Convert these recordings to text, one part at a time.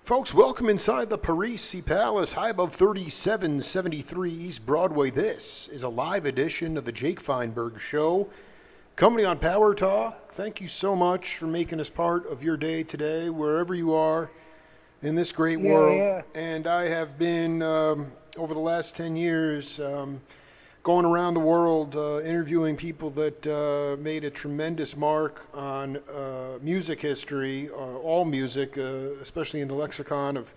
Folks, welcome inside the Parisi Palace, high above 3773 East Broadway. This is a live edition of the Jake Feinberg Show, coming on Power Talk. Thank you so much for making us part of your day today, wherever you are in this great world. Yeah. And I have been, over the last 10 years, going around the world interviewing people that made a tremendous mark on music history, all music, especially in the lexicon of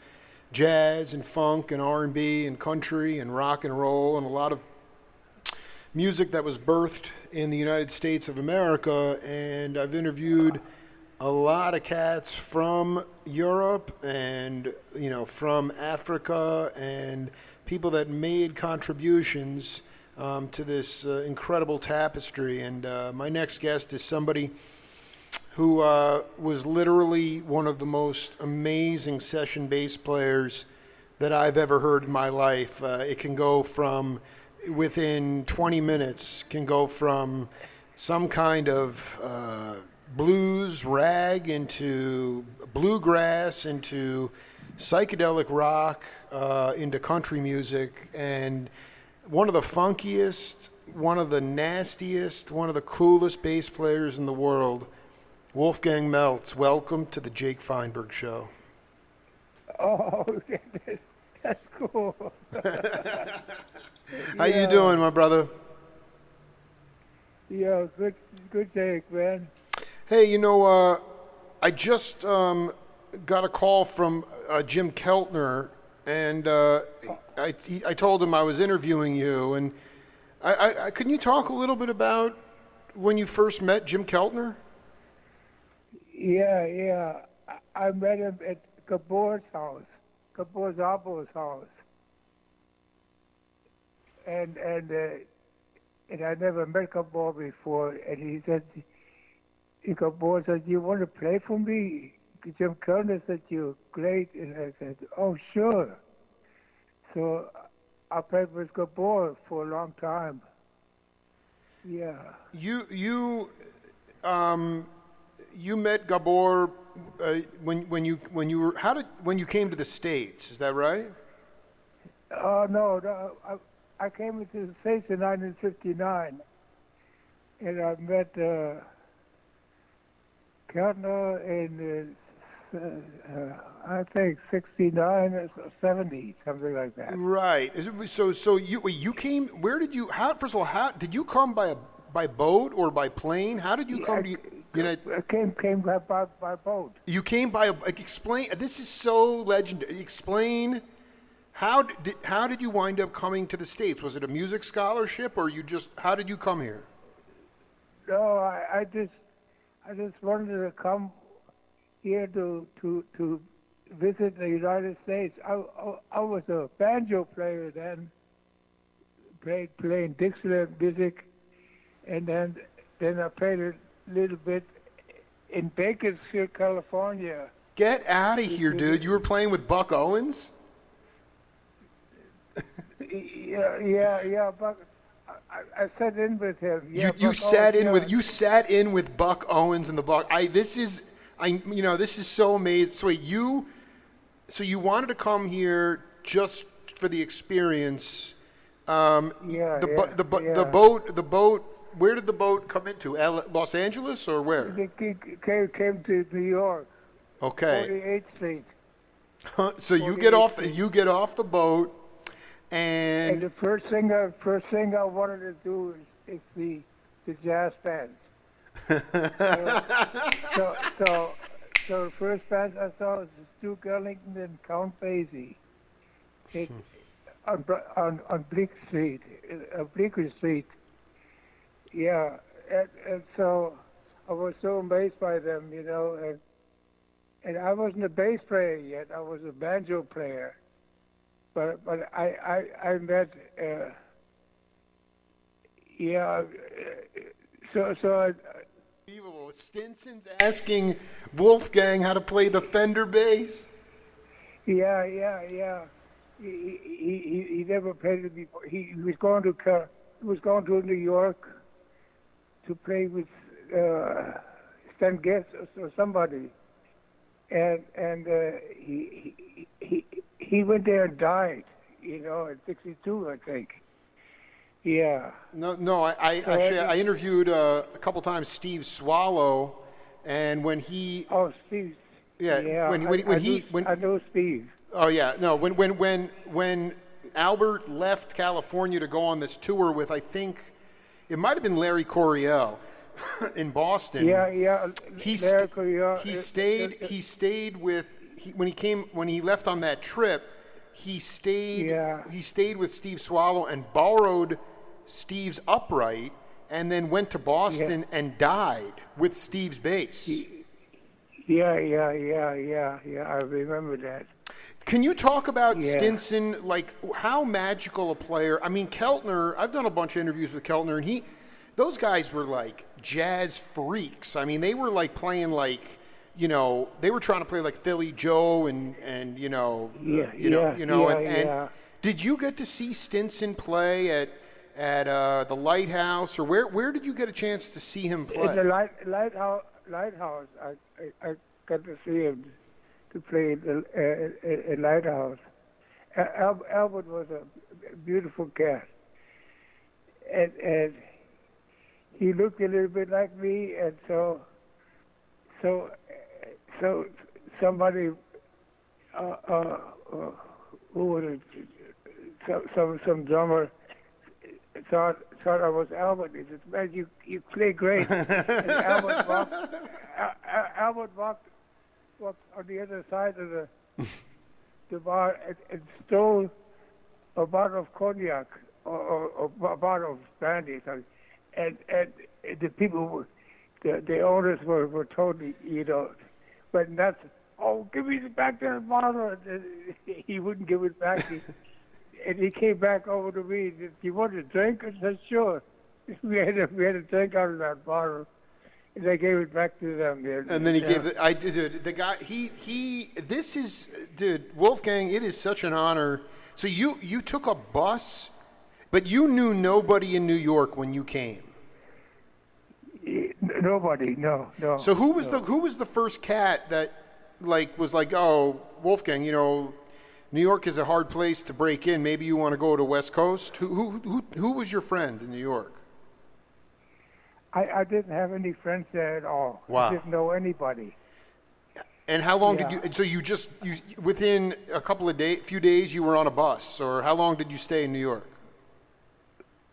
jazz and funk and R&B and country and rock and roll, and a lot of music that was birthed in the United States of America. And I've interviewed a lot of cats from Europe and, from Africa, and people that made contributions to this incredible tapestry. And my next guest is somebody who was literally one of the most amazing session bass players that I've ever heard in my life. It can go from, within 20 minutes, can go from some kind of blues rag into bluegrass, into psychedelic rock, into country music, and one of the funkiest, one of the nastiest, one of the coolest bass players in the world, Wolfgang Meltz. Welcome to the Jake Feinberg Show. Oh, that's cool. How you doing, my brother? Yeah, good Jake, man. Hey, I just got a call from Jim Keltner, and I told him I was interviewing you, and can you talk a little bit about when you first met Jim Keltner? Yeah. I met him at Gabor Szabo's house, and I never met Gabor before, and he said, Gabor said, "You want to play for me?" Jim Keltner said, "You're great," and I said, "Oh, sure." So I played with Gabor for a long time. Yeah. You met Gabor when you came to the States, is that right? No. I came into the States in 1959, and I met Keltner in I think 69 or 70, something like that. Right. So you came? Where did you? First of all, how did you come by boat or by plane? How did you come to? I came by boat. You came by explain. This is so legendary. Explain. How did you wind up coming to the States? Was it a music scholarship, or how did you come here? No, I just wanted to come here to visit the United States. I was a banjo player then, playing Dixieland music, and then I played a little bit in Bakersfield, California. Get out of here, dude! You were playing with Buck Owens? Yeah, Buck. I sat in with him. Yeah, you sat in with Buck Owens and the Buck. This is so amazing. So you wanted to come here just for the experience. The boat. Where did the boat come into? Los Angeles or where? It came to New York. Okay. 48th Street. So you get off the boat, and the first thing I wanted to do is the jazz band. So the first band I saw was Duke Ellington and Count Basie on Bleecker Street. Yeah, and so I was so amazed by them, and I wasn't a bass player yet. I was a banjo player, but I met so. Unbelievable. Stinson's asking Wolfgang how to play the Fender bass. Yeah. He never played it before. He was going to New York to play with Stan Getz or somebody, and he went there and died. At 62, I think. Yeah. No. I interviewed a couple times Steve Swallow, and when he. Oh, Steve. Yeah. I know Steve. Oh yeah. No. When Albert left California to go on this tour with, I think, it might have been Larry Coryell in Boston. Yeah. He stayed with when he left on that trip. He stayed with Steve Swallow and borrowed Steve's upright, and then went to Boston and died with Steve's bass. Yeah. I remember that. Can you talk about Stinson, like how magical a player? I mean, Keltner, I've done a bunch of interviews with Keltner, and those guys were like jazz freaks. I mean, they were like playing like, they were trying to play like Philly Joe and did you get to see Stinson play at the Lighthouse, or where did you get a chance to see him play? In the Lighthouse, I got to see him to play in Lighthouse. Albert was a beautiful cat, and he looked a little bit like me, and so somebody who was some drummer thought I was Albert. He said, "Man, you play great." And Albert walked on the other side of the bar and stole a bottle of cognac or a bottle of brandy, and the people, the owners were totally, but that's, give me back that bottle. And he wouldn't give it back. And he came back over to me and said, "Do you want a drink?" I said, "Sure." We had a drink out of that bottle. And I gave it back to them. And then he gave the guy, Wolfgang, it is such an honor. So you took a bus, but you knew nobody in New York when you came. Nobody, no. So who was the first cat that was like, "Oh, Wolfgang, New York is a hard place to break in. Maybe you want to go to West Coast." Who was your friend in New York? I didn't have any friends there at all. Wow. I didn't know anybody. And how long did you? So you within a couple of few days, you were on a bus, or how long did you stay in New York?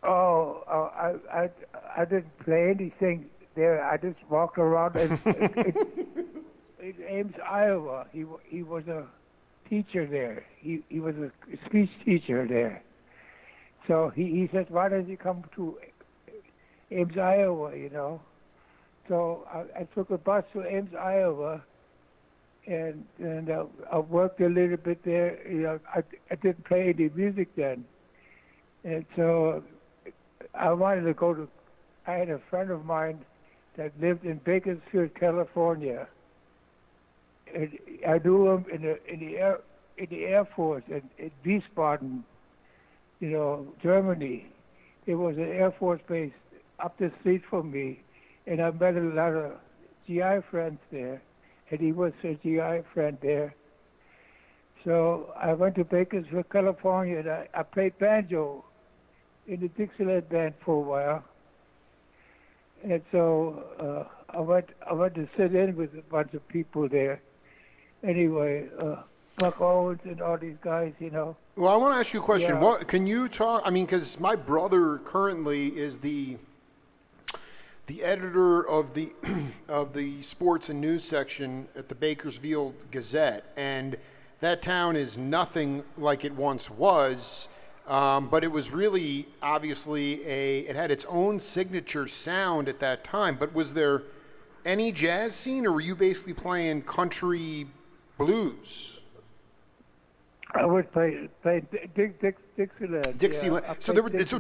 I didn't play anything there. I just walked around in Ames, Iowa. He was a teacher there. He was a speech teacher there. So he said, "Why don't you come to Ames, Iowa?" So I took a bus to Ames, Iowa, and I worked a little bit there. I didn't play any music then, and so I wanted to go to. I had a friend of mine that lived in Bakersfield, California, and I knew him in the Air Force in Wiesbaden, Germany. There was an Air Force base up the street from me, and I met a lot of GI friends there. and he was a GI friend there. So I went to Bakersfield, California, and I played banjo in the Dixieland band for a while. And so I went to sit in with a bunch of people there. Anyway, Buck Owens and all these guys, you know. Well, I want to ask you a question. Yeah. What can you talk? I mean, because my brother currently is the editor of the of the sports and news section at the Bakersfield Gazette, and that town is nothing like it once was. But it was really obviously it had its own signature sound at that time. But was there any jazz scene, or were you basically playing country blues? I would play Dixieland. Dixieland. Yeah, So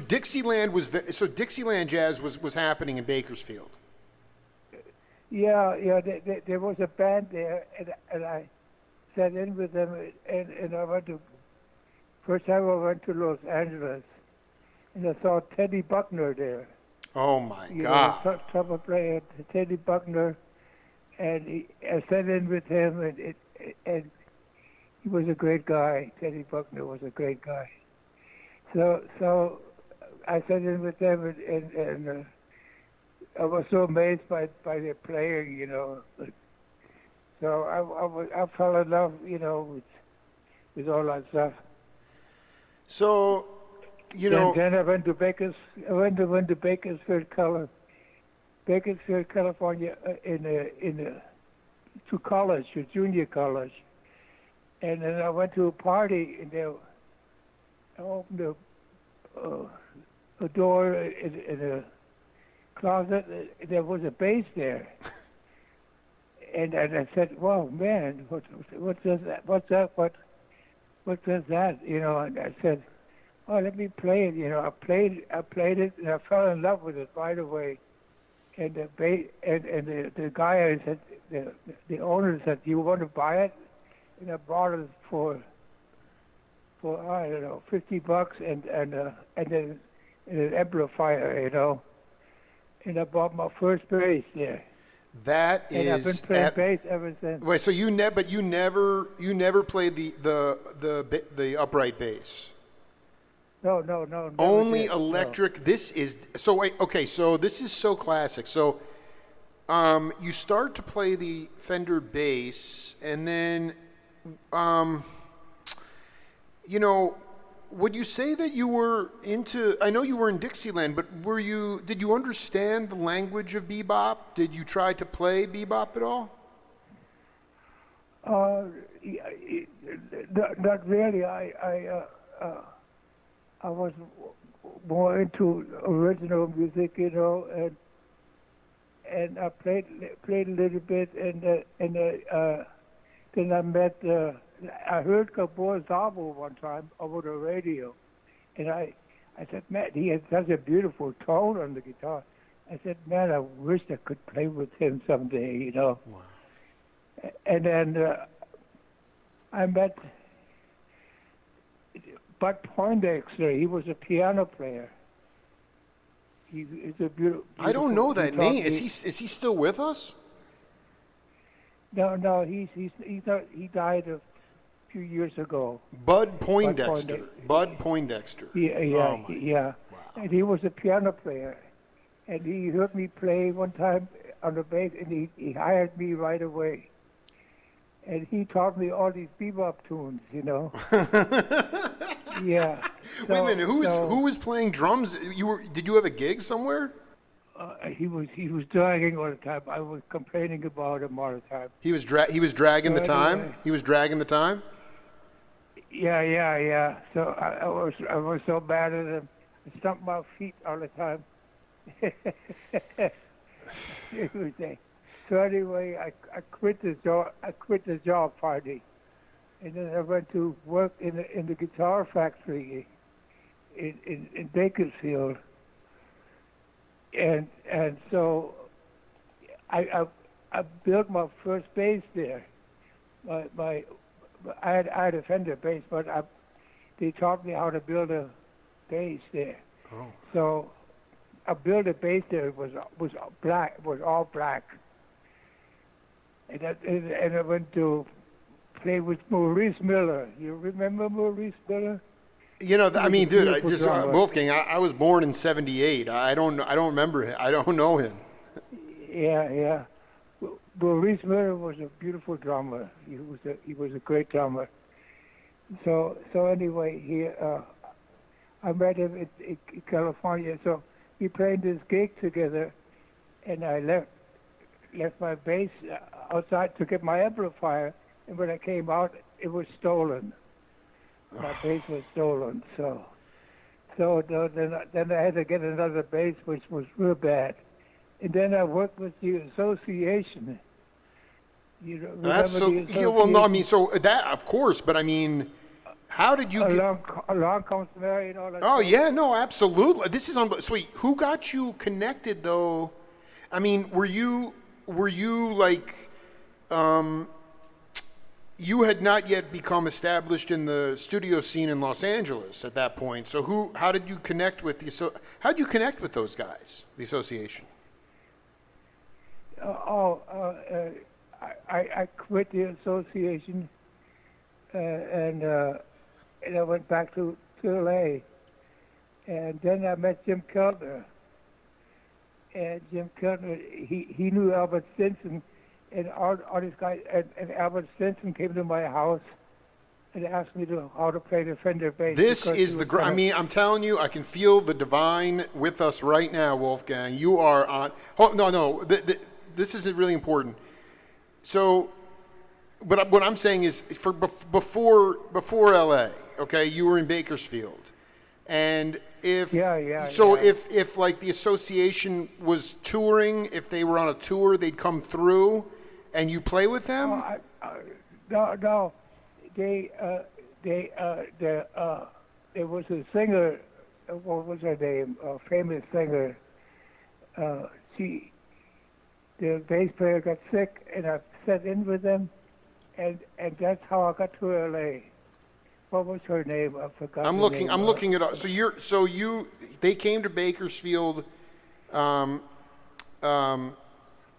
Dixieland jazz was happening in Bakersfield. Yeah. There was a band there, and I sat in with them, and I went to. First time I went to Los Angeles, and I saw Teddy Buckner there. Oh my God! Trumpet player Teddy Buckner, and I sat in with him, and he was a great guy. Teddy Buckner was a great guy. So I sat in with them, and I was so amazed by their playing, you know. So I fell in love, you know, with all that stuff. So, you know. Then I went to Bakersfield, California, to college, to junior college, and then I went to a party, and I opened a door in a closet. There was a bass there, and I said, "Wow, man, what does that? What's that? What does that?" You know, and I said, "Oh, let me play it." You know, I played it, and I fell in love with it right away. And the guy said, the owner said, "Do you want to buy it?" And I bought it for I don't know, $50 and then an amplifier, you know. And I bought my first bass there. That is. And I've been playing bass ever since. Wait, so you never played the upright bass. No. Only electric. No. This is so. Wait, okay, so this is so classic. So, you start to play the Fender bass, and then, you know, would you say that you were into? I know you were in Dixieland, but did you understand the language of bebop? Did you try to play bebop at all? Not really. I was more into original music, you know, and I played a little bit, and then I met. I heard Gabor Szabo one time over the radio, and I said, "Man, he has such a beautiful tone on the guitar." I said, "Man, I wish I could play with him someday," you know. Wow. And then I met Bud Poindexter. He was a piano player. He's a beautiful. I don't know that name. Is he still with us? No. He died a few years ago. Bud Poindexter. Bud Poindexter. Yeah. Wow. And he was a piano player, and he heard me play one time on the bass, and he hired me right away. And he taught me all these bebop tunes, you know. Yeah. Wait a minute. Who was playing drums? Did you have a gig somewhere? He was dragging all the time. I was complaining about him all the time. He was dragging the time. He was dragging the time. Yeah. So I was so bad at him. I stumped my feet all the time. So anyway, I quit the job. I quit the job party, and then I went to work in the guitar factory in Bakersfield, and so I built my first bass there. I had a Fender bass, but they taught me how to build a bass there. Oh. So I built a bass there. It was black. It was all black. and I went to play with Maurice Miller. You remember Maurice Miller? You know, I mean, dude, drummer. Wolfgang. I was born in '78. I don't remember him. I don't know him. Yeah. Maurice Miller was a beautiful drummer. He was a great drummer. So anyway, I met him in California. So we played this gig together, and I left my bass outside to get my amplifier. And when I came out, it was stolen. My bass was stolen. So then I had to get another bass, which was real bad. And then I worked with the association. You remember That's so. the association? Yeah, well, no, I mean, so that, of course, but I mean, how did you get? Along comes Mary and all that. Oh stuff. yeah, no, absolutely. This is sweet. Who got you connected though? I mean, were you like, you had not yet become established in the studio scene in Los Angeles at that point. So how did you connect with how did you connect with those guys, the association? I quit the association, and I went back to LA, and then I met Jim Keltner. And Jim Keltner, he knew Albert Stinson, and all these guys, and Albert Stinson came to my house and asked me how to play the Fender bass. This is I mean, I'm telling you, I can feel the divine with us right now, Wolfgang. You are on. No. This is really important. So, but what I'm saying is, before LA, okay, you were in Bakersfield, and if like the association was touring, if they were on a tour, they'd come through, and you play with them. No, there was a singer. What was her name? A famous singer. The bass player got sick, and I sat in with them, and that's how I got to LA. What was her name? I forgot. I'm looking it up. They came to Bakersfield, and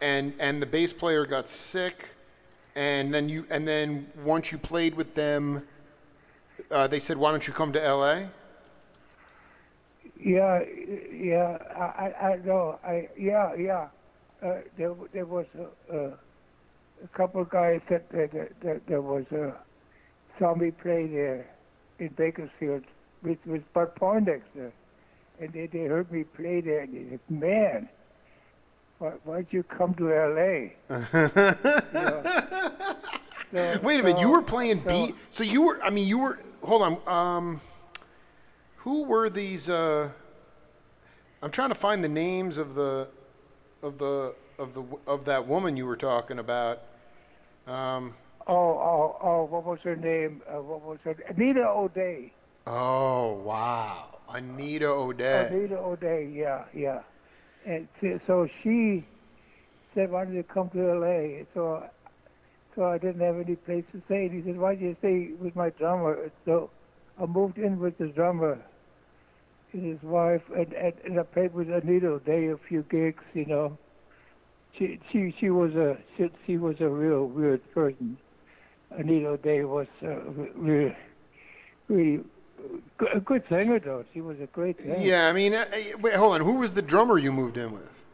the bass player got sick, and then once you played with them, they said, "Why don't you come to LA?" Yeah. I know. There was a couple of guys that was saw me play there in Bakersfield with Bud Poindexter, and they heard me play there, and they said, "Man, why'd you come to L.A.?" Wait a minute, you were playing beat. So you were. I mean, you were. Hold on. Who were these? I'm trying to find the names of that woman you were talking about. What was her name? Anita O'Day. Oh, wow. Anita O'Day. Yeah. And so she said, "Why don't you come to L.A.?" So I didn't have any place to stay. And he said, "Why don't you stay with my drummer?" So I moved in with the drummer and his wife, and I played with Anita O'Day a few gigs, you know. She was a real weird person. Anita O'Day was really a good singer, though. She was a great singer. Yeah, I mean, wait, hold on. Who was the drummer you moved in with?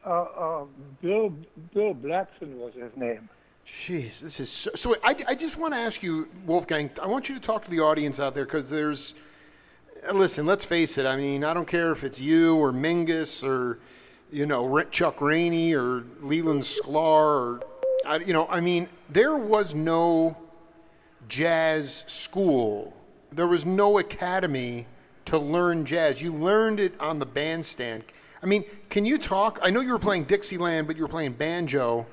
Bill Blackson was his name. Jeez, this is so. I just want to ask you, Wolfgang. I want you to talk to the audience out there because there's. Listen, let's face it. I mean, I don't care if it's you or Mingus or, Chuck Rainey or Leland Sklar or, I mean, there was no jazz school. There was no academy to learn jazz. You learned it on the bandstand. I mean, can you talk? I know you were playing Dixieland, but you were playing banjo.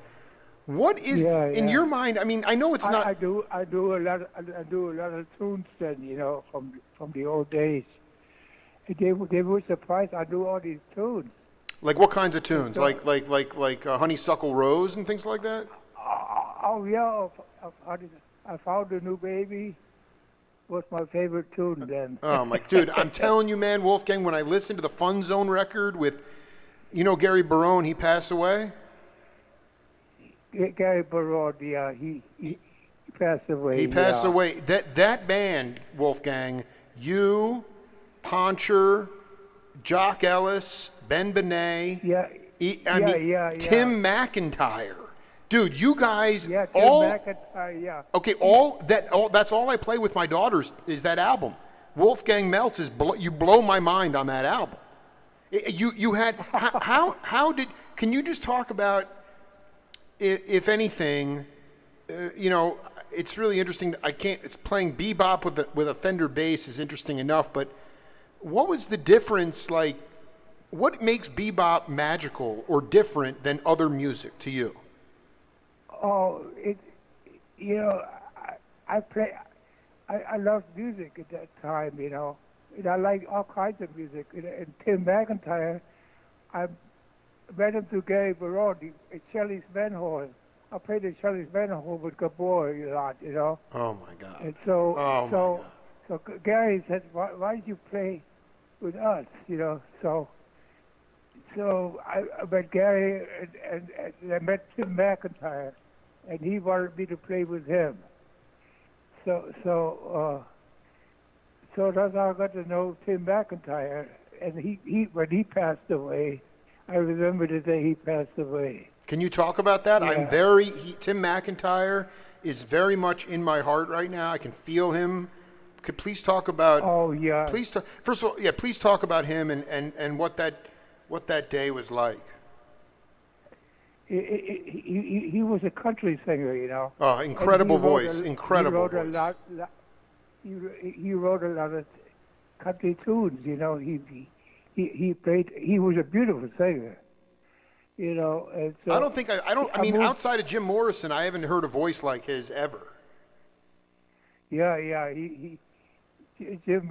What is in your mind? I mean, I know it's not. I do a lot of tunes then, from the old days. They were surprised I do all these tunes. Like what kinds of tunes? So, like Honeysuckle Rose and things like that. I found a new baby. Was my favorite tune then. Oh my dude, I'm telling you, man, Wolfgang. When I listened to the Fun Zone record with, Gary Barone, he passed away. Gary Barod, yeah, he passed away. He passed yeah. away. That band, Wolfgang, you, Poncher, Jock Ellis, Ben Benet, Yeah, Tim McIntyre. Dude, you guys yeah, Tim all McIntyre, yeah. okay. That's all I play with my daughters is that album. Wolfgang Meltz you blow my mind on that album. You had how did? Can you just talk about if anything? It's really interesting. It's playing bebop with a Fender bass is interesting enough, but what was the difference like? What makes bebop magical or different than other music to you? Oh, I loved music at that time, and I liked all kinds of music. And Tim McIntyre, I met him through Gary Barod at Shelley's Manhole. I played at Shelley's Manhole with Gabor a lot, Oh my God! And so Gary said, "Why did you play with us?" So I met Gary and I met Tim McIntyre, and he wanted me to play with him. So that's how I got to know Tim McIntyre. And he when he passed away, I remember the day he passed away. Can you talk about that? Yeah. Tim McIntyre is very much in my heart right now. I can feel him. Could please talk about? Oh yeah. First of all, yeah. Please talk about him and what that day was like. He was a country singer, Oh, incredible voice, incredible voice. He wrote a lot of country tunes. He played. He was a beautiful singer. And so I mean, outside of Jim Morrison, I haven't heard a voice like his ever. Yeah. Jim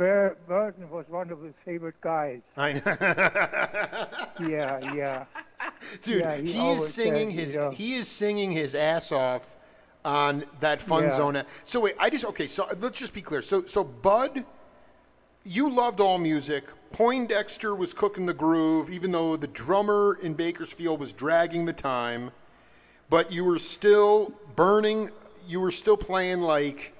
Morrison was one of his favorite guys. I know. Yeah. Dude, yeah, he is singing his ass off on that Fun Zone. So wait, so let's just be clear. So Bud, you loved all music. Poindexter was cooking the groove, even though the drummer in Bakersfield was dragging the time. But you were still burning. You were still playing like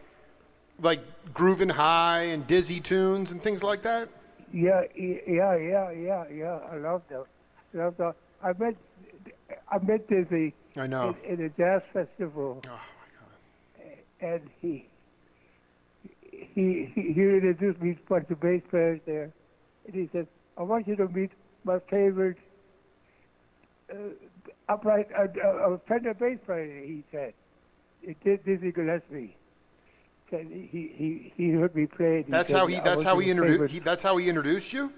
grooving high and dizzy tunes and things like that. Yeah. I loved that. I met Dizzy. I know. In a jazz festival. Oh my God. And he introduced me to a bunch of bass players there, and he said, "I want you to meet my favorite upright Fender bass player." He said, "It did Dizzy Gillespie." Said he heard me play. That's how he introduced you.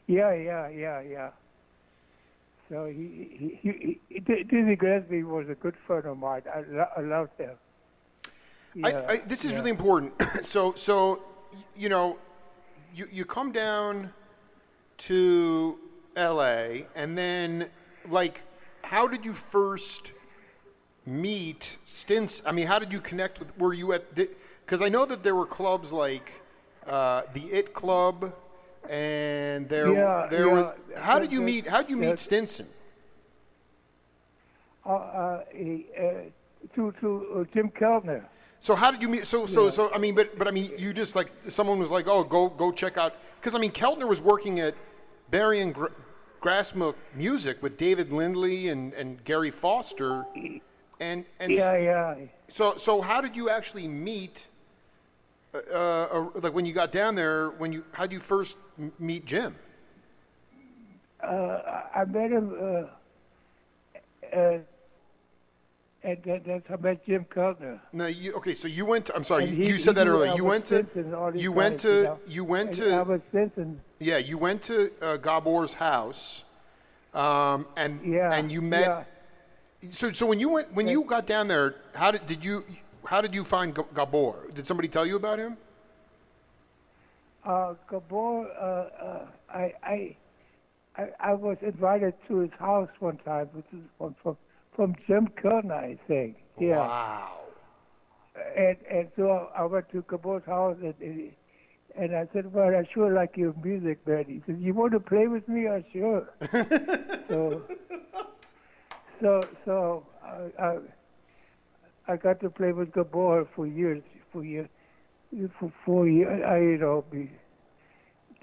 Yeah. So Dizzy Gillespie was a good friend of mine. I loved him. Yeah, this is really important. So you come down to L.A. and then how did you first meet Stinson? I mean, how did you connect with? Were you at? Because I know that there were clubs like the It Club. And there was. How did you meet Stinson? To Jim Keltner. So how did you meet? So I mean, but I mean, you just someone was like, oh, go check out, because I mean, Keltner was working at Barry and Grassmook Music with David Lindley and Gary Foster, and yeah. So how did you actually meet? When you got down there, how did you first meet Jim? I met him, and that's how I met Jim Keltner. No, so you went. I'm sorry, you said that earlier. You went to Albert Stinson. Yeah, you went to Gabor's house, and you met. Yeah. So when you got down there, how did you find Gabor? Did somebody tell you about him? Gabor, I was invited to his house one time, which is from Jim Keltner, I think. Yeah. Wow. And so I went to Gabor's house and I said, "Well, I sure like your music, man." He said, "You want to play with me?" I sure. I got to play with Gabor for years, for 4 years.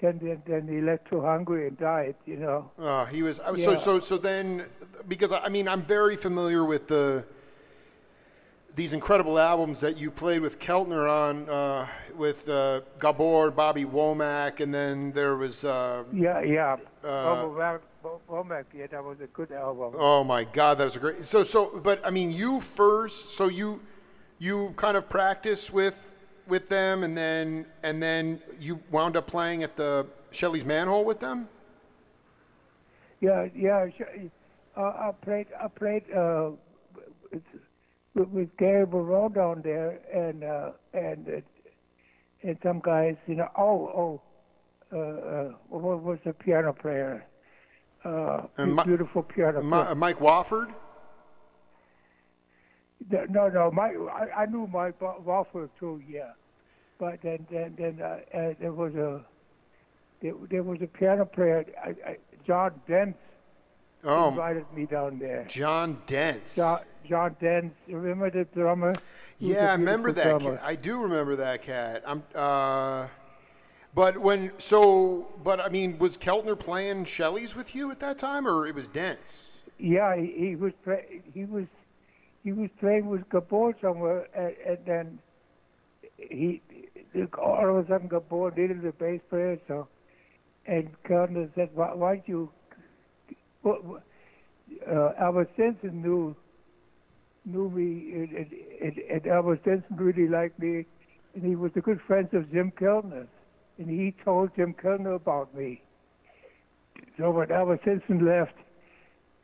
Then he left to Hungary and died. He was Yeah. so then, because I mean I'm very familiar with these incredible albums that you played with Keltner on, with Gabor, Bobby Womack, and then there was Yeah. Womack, yeah, that was a good album. oh my God, that was a great. But I mean, you kind of practiced with them, and then you wound up playing at the Shelley's Manhole with them. Yeah. I played with Gary Barone down there, and some guys. What was the piano player? Beautiful piano player. Mike Wofford. No, I knew Mike Wofford too, yeah. But then there was a piano player, John Dentz, invited me down there. John Dentz. John Dentz, remember the drummer? Yeah, I remember that cat. I do remember that cat. But I mean, was Keltner playing Shelley's with you at that time, or it was Dentz? Yeah, he was playing with Gabor somewhere, and then all of a sudden Gabor needed a bass player, and Keltner said, "Why don't you?" Albert Stinson knew me, and Albert Stinson really liked me, and he was a good friend of Jim Keltner, and he told Jim Keltner about me. So when Albert Stinson left,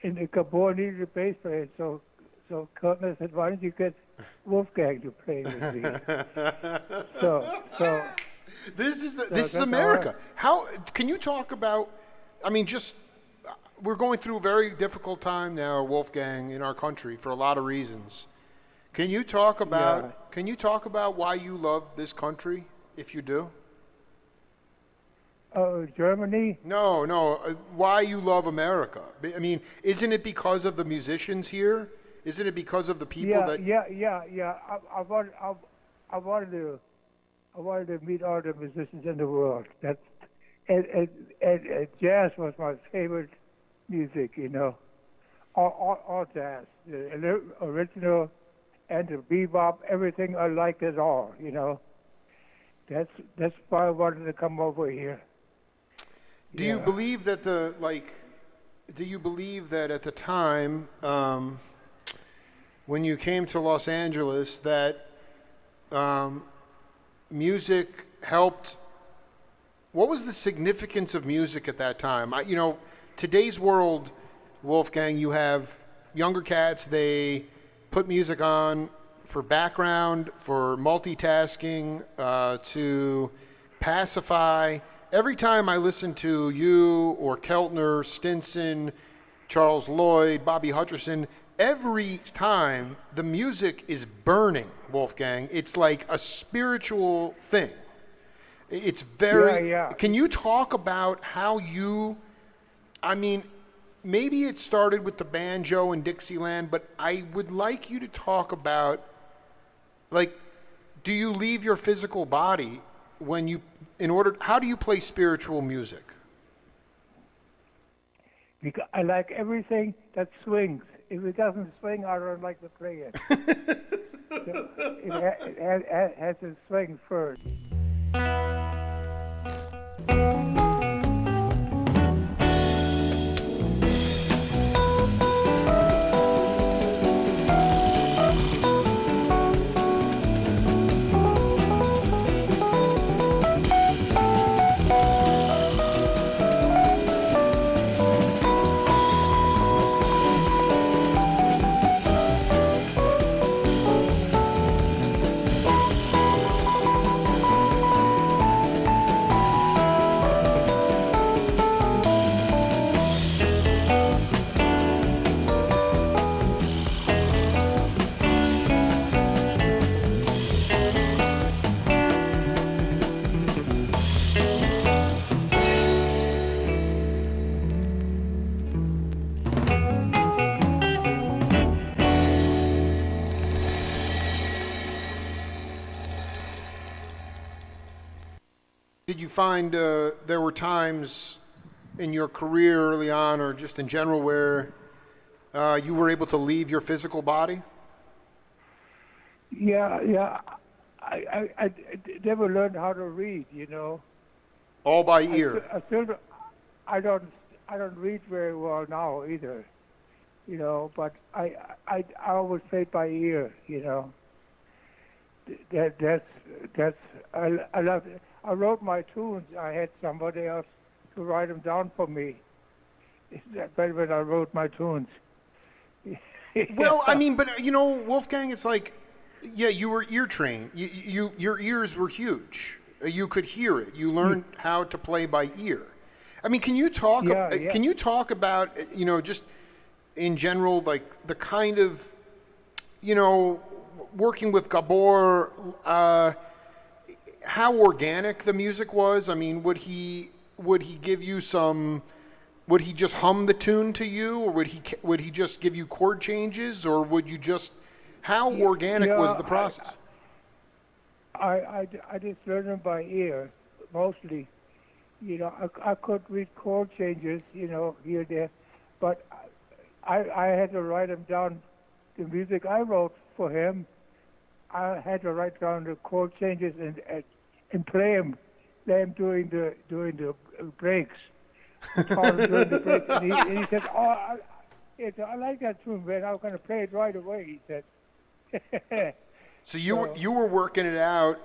and Gabor needed a bass player, so Keltner said, "Why don't you get Wolfgang to play with me?" so this is America. How can you talk about? I mean, we're going through a very difficult time now, Wolfgang, in our country for a lot of reasons. Can you talk about why you love this country, if you do? Germany? No. Why you love America? I mean, isn't it because of the musicians here? Isn't it because of the people that? Yeah. I wanted to meet all the musicians in the world. And jazz was my favorite music. All jazz, the original and the bebop, everything. I liked it all. That's why I wanted to come over here. Do you believe that do you believe that at the time when you came to Los Angeles that music helped? What was the significance of music at that time? Today's world, Wolfgang, you have younger cats, they put music on for background, for multitasking, to pacify. Every time I listen to you or Keltner, Stinson, Charles Lloyd, Bobby Hutcherson, every time the music is burning, Wolfgang. It's like a spiritual thing. It's very... Yeah. Can you talk about how maybe it started with the banjo and Dixieland, but I would like you to talk about, do you leave your physical body how do you play spiritual music? Because I like everything that swings. If it doesn't swing, I don't like to play it. So it has to swing first. did you find there were times in your career early on, or just in general, where you were able to leave your physical body? Yeah. I never learned how to read, you know. All by ear. I don't read very well now either, you know. But I always played by ear, you know. That's I love it. I wrote my tunes. I had somebody else to write them down for me. But when I wrote my tunes. Well, I mean, but you know, Wolfgang, it's like, yeah, you were ear trained. Your ears were huge. You could hear it. You learned how to play by ear. I mean, can you talk? Can you talk about, you know, just in general, like the kind of, you know, working with Gabor, how organic the music was? I mean, would he give you some? Would he just hum the tune to you, or would he just give you chord changes, or would you just? How organic was the process? I just learned them by ear, mostly. You know, I could read chord changes, you know, here there, but I had to write them down. The music I wrote for him, I had to write down the chord changes and play them during the breaks. Taught him during the breaks, and he said, "Oh, I like that tune, man. I'm going to play it right away." He said. So you were working it out.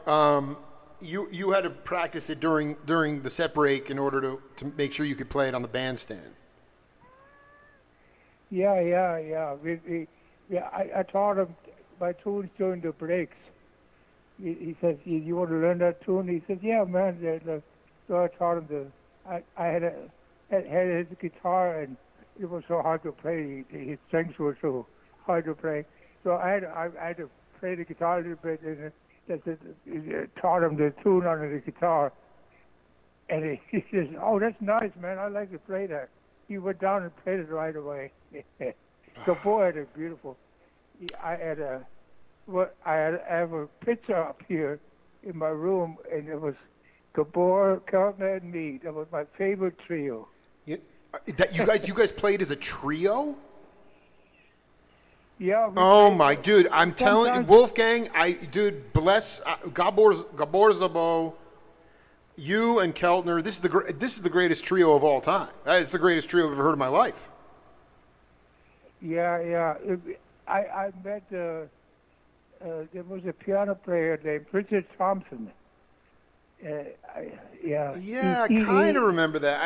You had to practice it during the set break in order to make sure you could play it on the bandstand. Yeah. I taught him my tunes during the breaks. He says, "You want to learn that tune?" He says, "Yeah, man." So I taught him I had his guitar, and it was so hard to play. His strings were so hard to play. So I had to play the guitar a little bit, and taught him the tune on the guitar. And he says, "Oh, that's nice, man. I like to play that." He went down and played it right away. Gabor had a beautiful. I have a picture up here in my room, and it was Gabor, Keltner, and me. That was my favorite trio. You guys played as a trio? Yeah. Oh my dude, I'm telling you, Wolfgang, bless Gabor Szabo, you and Keltner. This is the greatest trio of all time. It's the greatest trio I've ever heard in my life. Yeah. I met. There was a piano player named Richard Thompson. I kind of remember that.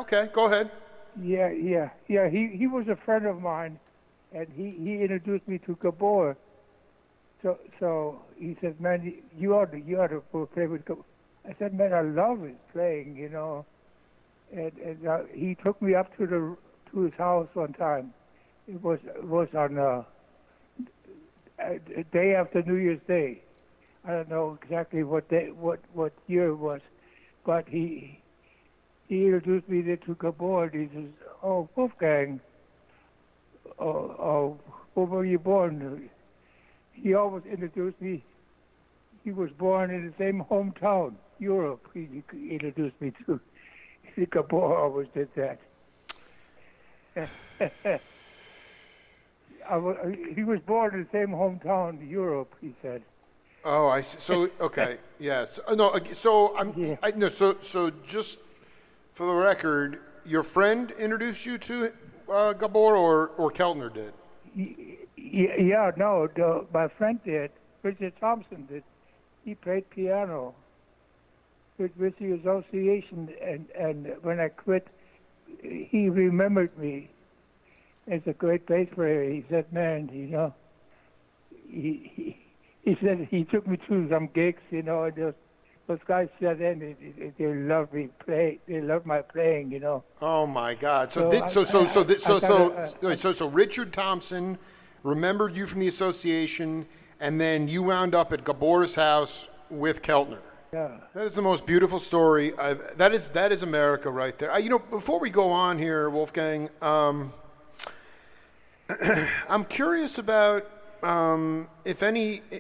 Okay, go ahead. Yeah. He was a friend of mine, and he introduced me to Gabor. So he said, "Man, you ought to play with Gabor." I said, "Man, I love his playing, you know." And he took me up to his house one time. It was on a day after New Year's Day. I don't know exactly what year it was, but he introduced me to Gabor. He says, "Oh, Wolfgang, where were you born?" He always introduced me. He was born in the same hometown, Europe. He introduced me to. Gabor always did that. He was born in the same hometown, Europe. He said. Oh, I see. So okay, yes. No, so So just for the record, your friend introduced you to Gabor, or Keltner did? Yeah, no, my friend did. Richard Thompson did. He played piano with the association, and when I quit, he remembered me as a great bass player. He said, "Man, you know," he said he took me to some gigs, you know, and those guys sat in, they loved me play. They loved my playing, you know. Oh my God! So Richard Thompson remembered you from the association, and then you wound up at Gabor's house with Keltner. Yeah. That is the most beautiful story. That is America right there. Before we go on here, Wolfgang, I'm curious about if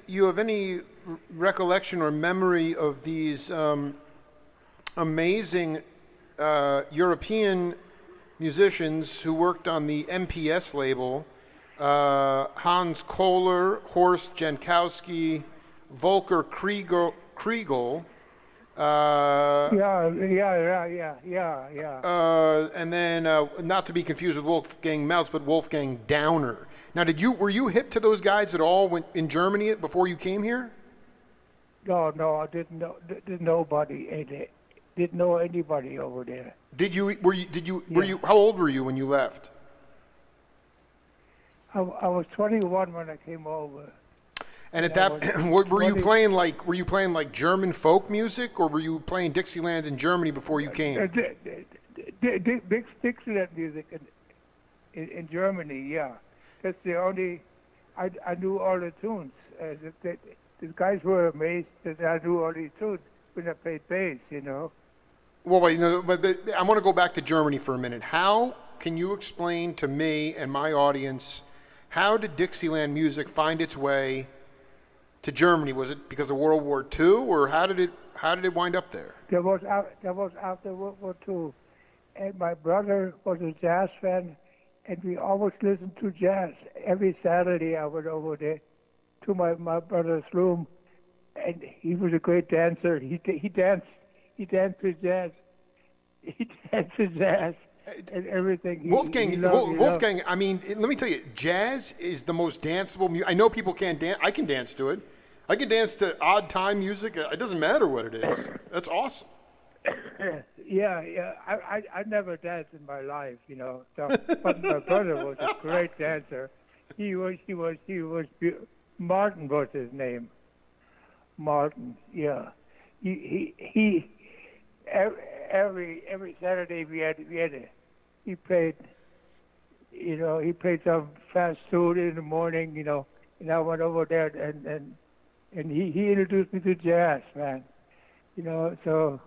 you have any recollection or memory of these amazing European musicians who worked on the MPS label. Hans Kohler, Horst Jankowski, Volker Kriegel. And then, not to be confused with Wolfgang Meltz, but Wolfgang Downer. Now, were you hip to those guys at all in Germany before you came here? No, I didn't know nobody. Didn't know anybody over there. Were you? How old were you when you left? I was 21 when I came over. And at that, were you playing like German folk music, or were you playing Dixieland in Germany before you came? Big Dixieland music in Germany, yeah. That's the only. I knew all the tunes. The guys were amazed that I knew all these tunes when I played bass, you know. Well, wait, no, but I want to go back to Germany for a minute. How can you explain to me and my audience, how did Dixieland music find its way to Germany? Was it because of World War II, or how did it wind up there? That was after World War II, and my brother was a jazz fan, and we always listened to jazz. Every Saturday I went over there to my brother's room, and he was a great dancer. He danced to jazz. He danced to jazz and everything. Wolfgang. I mean, let me tell you, jazz is the most danceable music. I know people can't dance. I can dance to it. I can dance to odd time music. It doesn't matter what it is. That's awesome. Yeah. I never danced in my life, you know. So, but my brother was a great dancer. He was. Martin was his name. Martin. Yeah. He every Saturday he played, you know, he played some fast food in the morning, you know, and I went over there and he introduced me to jazz, man, you know, so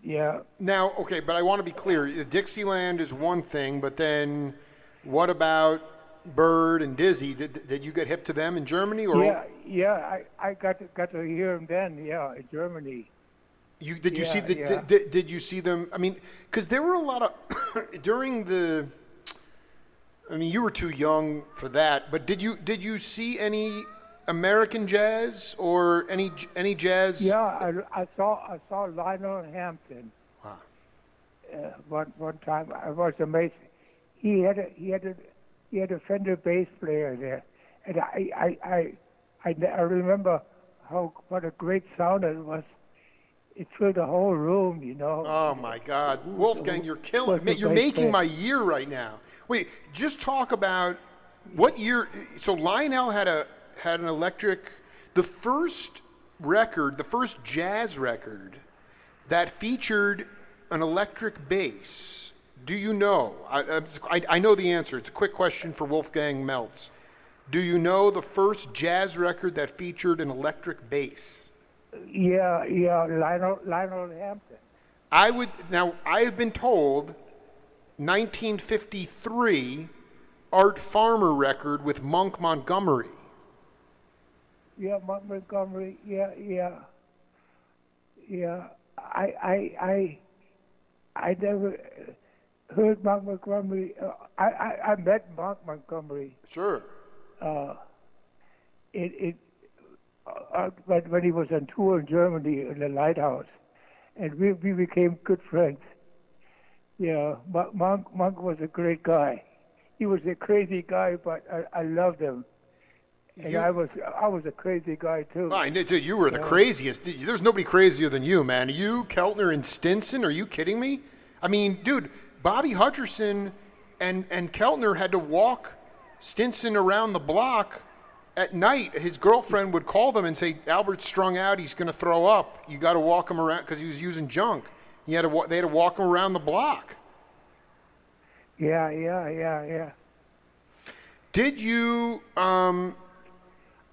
yeah. Now, okay, but I want to be clear. Dixieland is one thing, but then what about Bird and Dizzy? Did you get hip to them in Germany, or? Yeah. I got to hear them then. Yeah, in Germany. Did you see them? I mean, because there were a lot of during the. I mean, you were too young for that, but did you see any American jazz or any jazz? Yeah, I saw Lionel Hampton. Wow. One time I was amazed. He had a Fender bass player there, and I remember what a great sound it was. It filled the whole room, you know. Oh my God, Wolfgang, you're killing me. You're making my year right now. Wait, just talk about what year. So Lionel had an electric. The first jazz record that featured an electric bass. Do you know? I know the answer. It's a quick question for Wolfgang Meltz. Do you know the first jazz record that featured an electric bass? Yeah, Lionel Hampton. I have been told 1953 Art Farmer record with Monk Montgomery. Yeah, Monk Montgomery. Yeah. I never heard Monk Montgomery. I met Monk Montgomery. Sure. But when he was on tour in Germany in the Lighthouse, and we became good friends. Yeah, Monk was a great guy. He was a crazy guy, but I loved him. And I was a crazy guy too. I did too. You were the craziest. There's nobody crazier than you, man. You, Keltner, and Stinson. Are you kidding me? I mean, dude, Bobby Hutcherson and Keltner had to walk Stinson around the block at night. His girlfriend would call them and say, "Albert's strung out. He's going to throw up. You got to walk him around," because he was using junk. They had to walk him around the block. Yeah. Did you?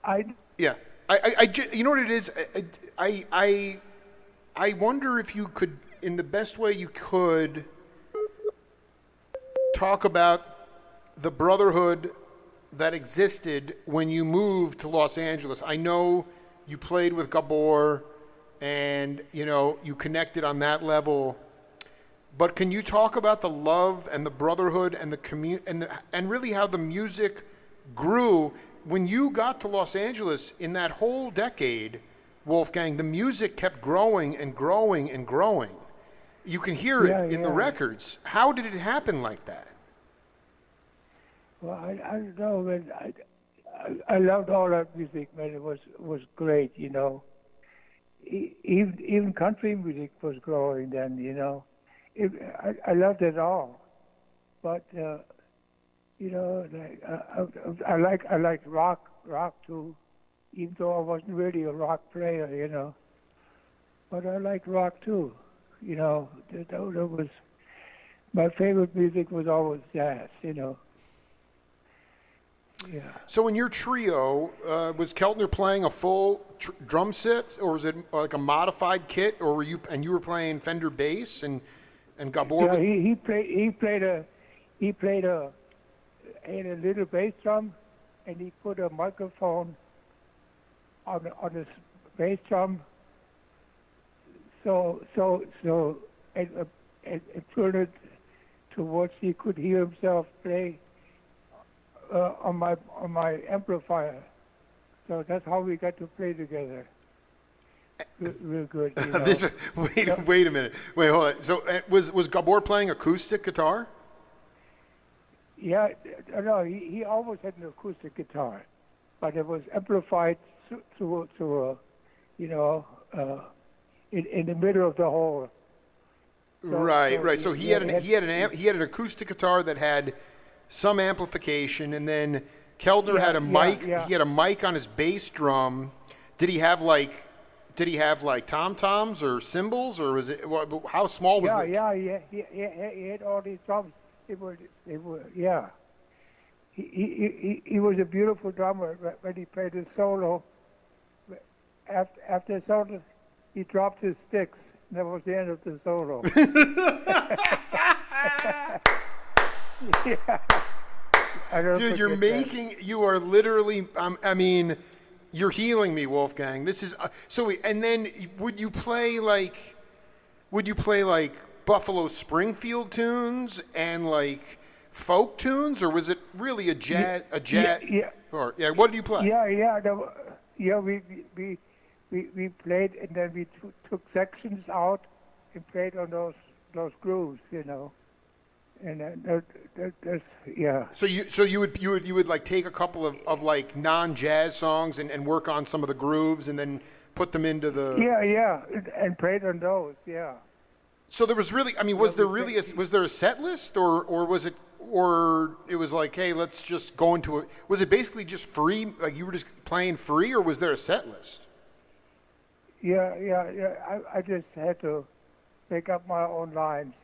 I you know what it is? I wonder if you could, in the best way you could, talk about the brotherhood that existed when you moved to Los Angeles. I know you played with Gabor and you connected on that level. But can you talk about the love and the brotherhood and the and really how the music grew when you got to Los Angeles in that whole decade, Wolfgang? The music kept growing and growing and growing. You can hear it in the records. How did it happen like that? Well, I don't know, man. I loved all that music, man. It was great, Even country music was growing then, I loved it all. But I like rock too, even though I wasn't really a rock player, But I like rock too, That was my favorite music was always jazz, Yeah. So in your trio, was Keltner playing a full drum set, or was it like a modified kit, or were you playing Fender bass and Gabor? Yeah, he had a little bass drum, and he put a microphone on his bass drum, so and turned it towards he could hear himself play on my amplifier. So that's how we got to play together. Real good. Wait a minute. Wait, hold on. So was Gabor playing acoustic guitar? Yeah, no, he always had an acoustic guitar, but it was amplified to in the middle of the hole. Right. So he had an acoustic guitar that had some amplification, and then Keltner had a mic. Yeah. He had a mic on his bass drum. Did he have like tom toms or cymbals, or was it? How small was it? Yeah. He had all these drums. They were. Yeah. He was a beautiful drummer when he played his solo. After the solo, he dropped his sticks. And that was the end of the solo. Yeah. Dude, you are literally, you're healing me, Wolfgang. This is, and then would you play like Buffalo Springfield tunes and like folk tunes, or was it really a jazz? Yeah. Or what did you play? We played, and then we took sections out and played on those grooves, And that's So you would like take a couple of like non-jazz songs and work on some of the grooves and then put them into the and played on those, yeah. So there was really, was there a set list, or was it, or it was like, hey, let's just go into it? Was it basically just free, like you were just playing free, or was there a set list? Yeah. I just had to make up my own lines,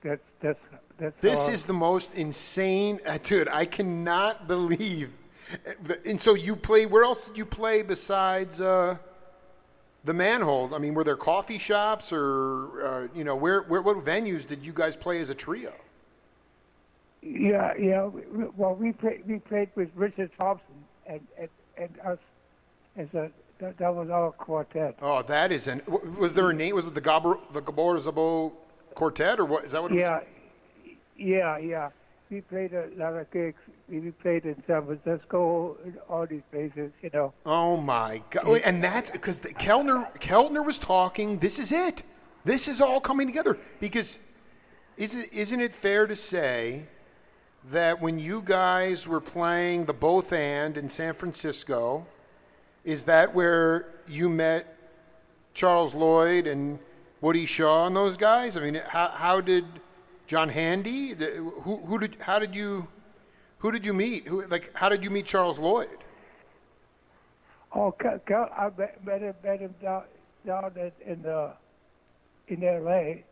That's This is the most insane, dude. I cannot believe. And so you play. Where else did you play besides the Manhold? Were there coffee shops, or what venues did you guys play as a trio? Yeah. Well, we played with Richard Thompson and us as that was our quartet. Oh, that is was there a name? Was it the Gabor Szabo Quartet, or what? Is that what it was? Yeah. We played a lot of gigs. We played in San Francisco, all these places, Oh my God! And that's because Keltner was talking. This is it. This is all coming together. Because isn't it fair to say that when you guys were playing the Both And in San Francisco, is that where you met Charles Lloyd and Woody Shaw and those guys? How did John Handy? How did you meet? How did you meet Charles Lloyd? Oh, I met him down in L.A.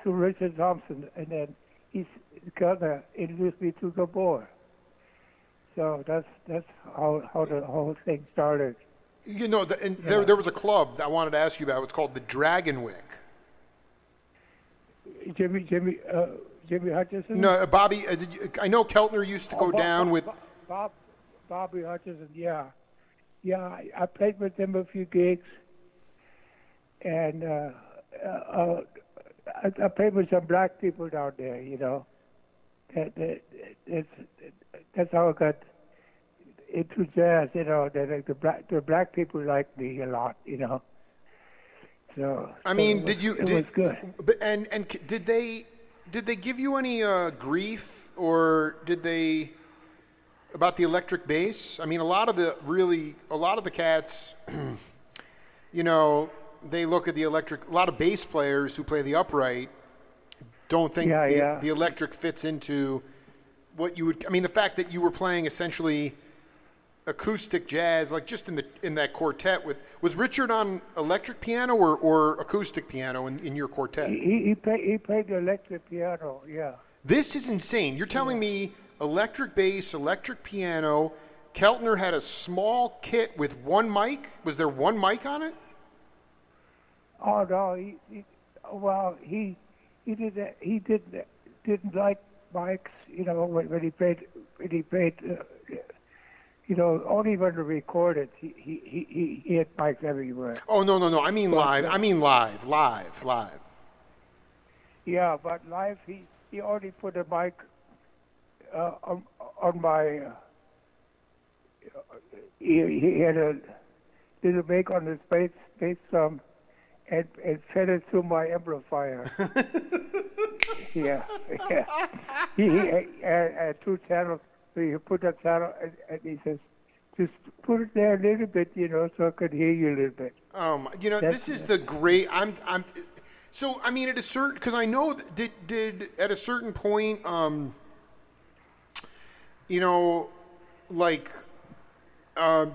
through Richard Thompson, and then Keltner introduced me to Gabor. So that's how the whole thing started. There was a club I wanted to ask you about. It's called the Dragonwick. Jimmy Hutchison? No, Bobby. I know Keltner used to go down with Bobby Hutchison. Yeah. yeah, I played with them a few gigs, and I played with some black people down there. You know, that, that that's that's how I got into jazz. You know, that like the black people liked me a lot. You know, so I mean, it was good. did they give you any grief, or did they about the electric bass? I mean, a lot of the cats, you know, they look at the electric. A lot of bass players who play the upright don't think the electric fits into what you would. I mean, the fact that you were playing essentially acoustic jazz, like just in that quartet was Richard on electric piano or acoustic piano in your quartet? He played the electric piano. Yeah. This is insane. You're telling me electric bass, electric piano. Keltner had a small kit with one mic. Was there one mic on it? Oh no, he didn't like mics. You know, when he played. You know, only when he recorded, he had mics everywhere. Oh no! I mean live. I mean live. Yeah, but live he only put a mic on my. He had a little mic on his bass drum, and fed it through my amplifier. yeah. He had two channels. So you put that channel, and he says, just put it there a little bit, you know, so I could hear you a little bit. You know, this is the great. So I mean, at a certain, because I know did at a certain point, you know, like,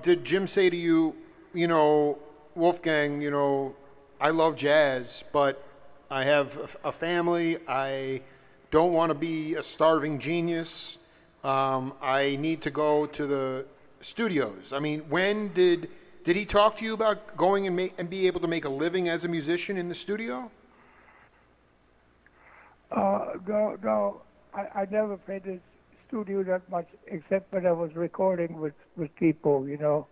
did Jim say to you, you know, Wolfgang, you know, I love jazz, but I have a family. I don't want to be a starving genius. I need to go to the studios. I mean, when did he talk to you about going and be able to make a living as a musician in the studio? No. I never played the studio that much, except when I was recording with people, you know.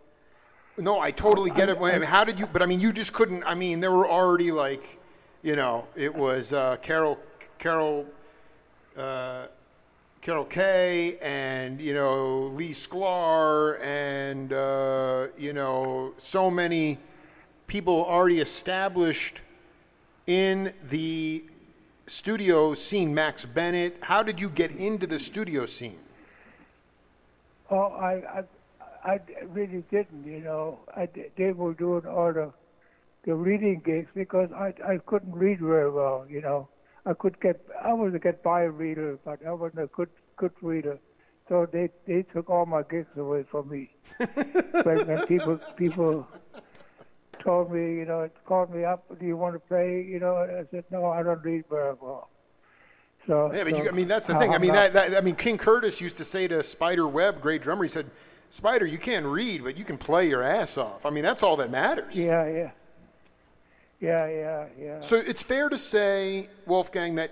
No, I totally get it. I mean, how did you? But I mean, you just couldn't. I mean, there were already like, you know, it was Carol Kay and, you know, Lee Sklar and, you know, so many people already established in the studio scene. Max Bennett. How did you get into the studio scene? Oh, I really didn't, you know. They were doing all the reading gigs because I couldn't read very well, you know. I was a get by reader, but I wasn't a good reader. So they took all my gigs away from me. when people told me, you know, called me up, do you want to play? You know, I said, no, I don't read very well. So yeah, but I mean, that's the thing. I mean, I mean, King Curtis used to say to Spider Webb, great drummer, he said, Spider, you can't read, but you can play your ass off. I mean, that's all that matters. Yeah. So it's fair to say, Wolfgang, that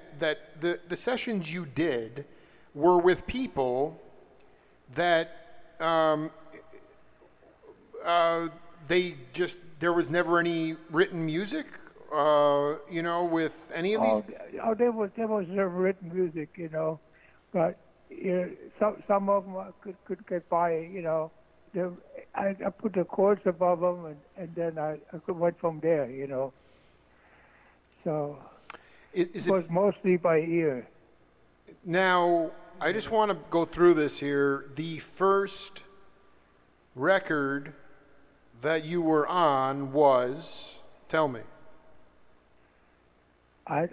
the sessions you did were with people that there was never any written music, you know, with any of these? There was never written music, you know, but you know, some of them I could get by, you know. I put the chords above them, and then I went from there, you know. So it was mostly by ear. Now, I just want to go through this here. The first record that you were on was, tell me. I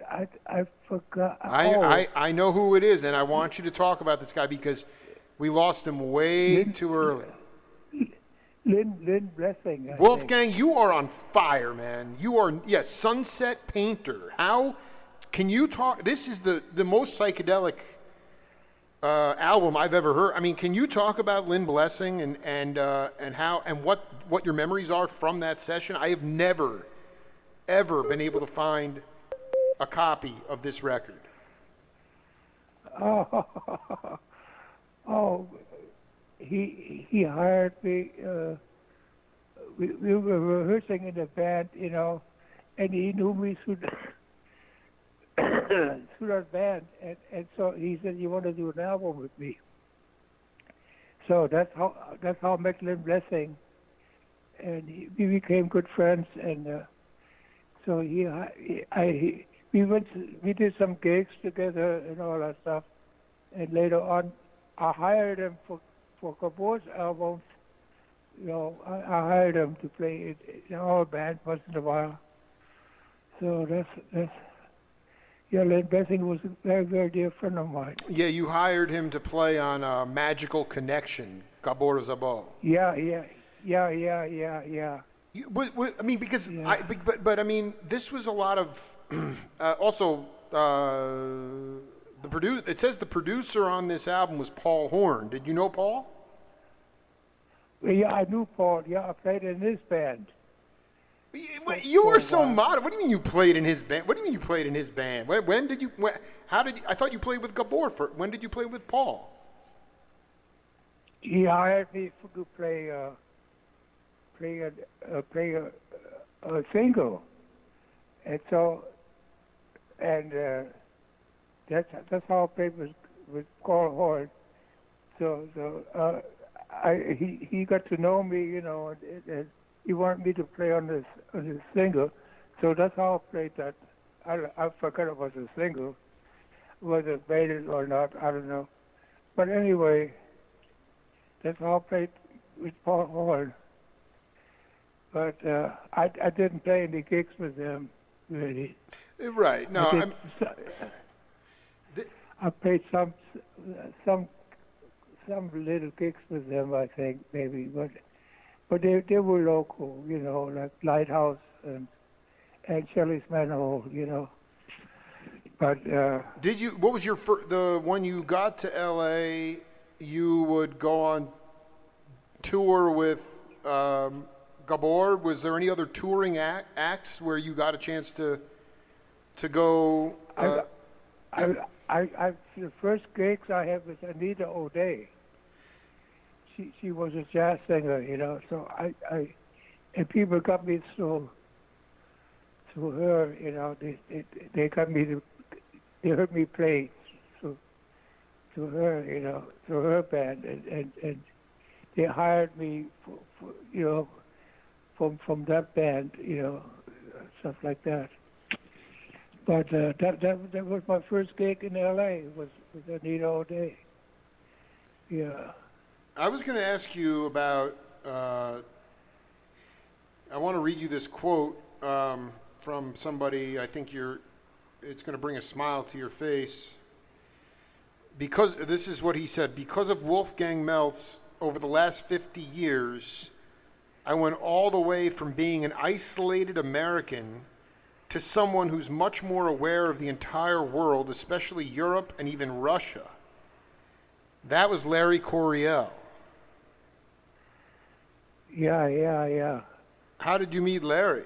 forgot. I know who it is, and I want you to talk about this guy because we lost him way too early. Lynn Blessing. Wolfgang, you are on fire, man. You are, yes, Sunset Painter. How can you talk? This is the most psychedelic album I've ever heard. I mean, can you talk about Lynn Blessing and how and what your memories are from that session? I have never, ever been able to find a copy of this record. Oh, he hired me we were rehearsing in the band, and he knew me through through that band, and so he said, "You want to do an album with me?" So that's how I met Lynn Blessing, and we became good friends, and so we did some gigs together and all that stuff, and later on, I hired him for Gabor's albums. I hired him to play in our band once in a while. So that's Lynn Blessing was a very, very dear friend of mine. Yeah, you hired him to play on Magical Connection, Gabor Szabo. Yeah. I mean, because Yeah. but I mean, this was a lot of also the producer. It says the producer on this album was Paul Horn. Did you know Paul? Yeah, I knew Paul. Yeah, I played in his band. You were so modest. What do you mean you played in his band? What do you mean you played in his band? When did you? How did you, I thought you played with Gabor? When did you play with Paul? He hired me to play a single, and so that's how I played with Paul Horn. So he got to know me, and he wanted me to play on this single, so that's how I played that. I forgot it was a single, whether it made it or not, I don't know. But anyway, that's how I played with Paul Horn. But I didn't play any gigs with them, really. Right. No. I played some little gigs with them, I think, maybe, but they were local, like Lighthouse and Shelley's Manhole, But did you? What was your the one you got to L.A.? You would go on tour with Gabor. Was there any other touring acts where you got a chance to go? The first gigs I had was Anita O'Day. She was a jazz singer, So and people got me through her, They got me they heard me play to her, through her band, and they hired me from that band, stuff like that. But that was my first gig in L.A. was Anita O'Day. Yeah. I was going to ask you about. I want to read you this quote from somebody. I think it's going to bring a smile to your face. Because this is what he said. Because of Wolfgang Meltz, over the last 50 years, I went all the way from being an isolated American to someone who's much more aware of the entire world, especially Europe and even Russia. That was Larry Coryell. Yeah. How did you meet Larry?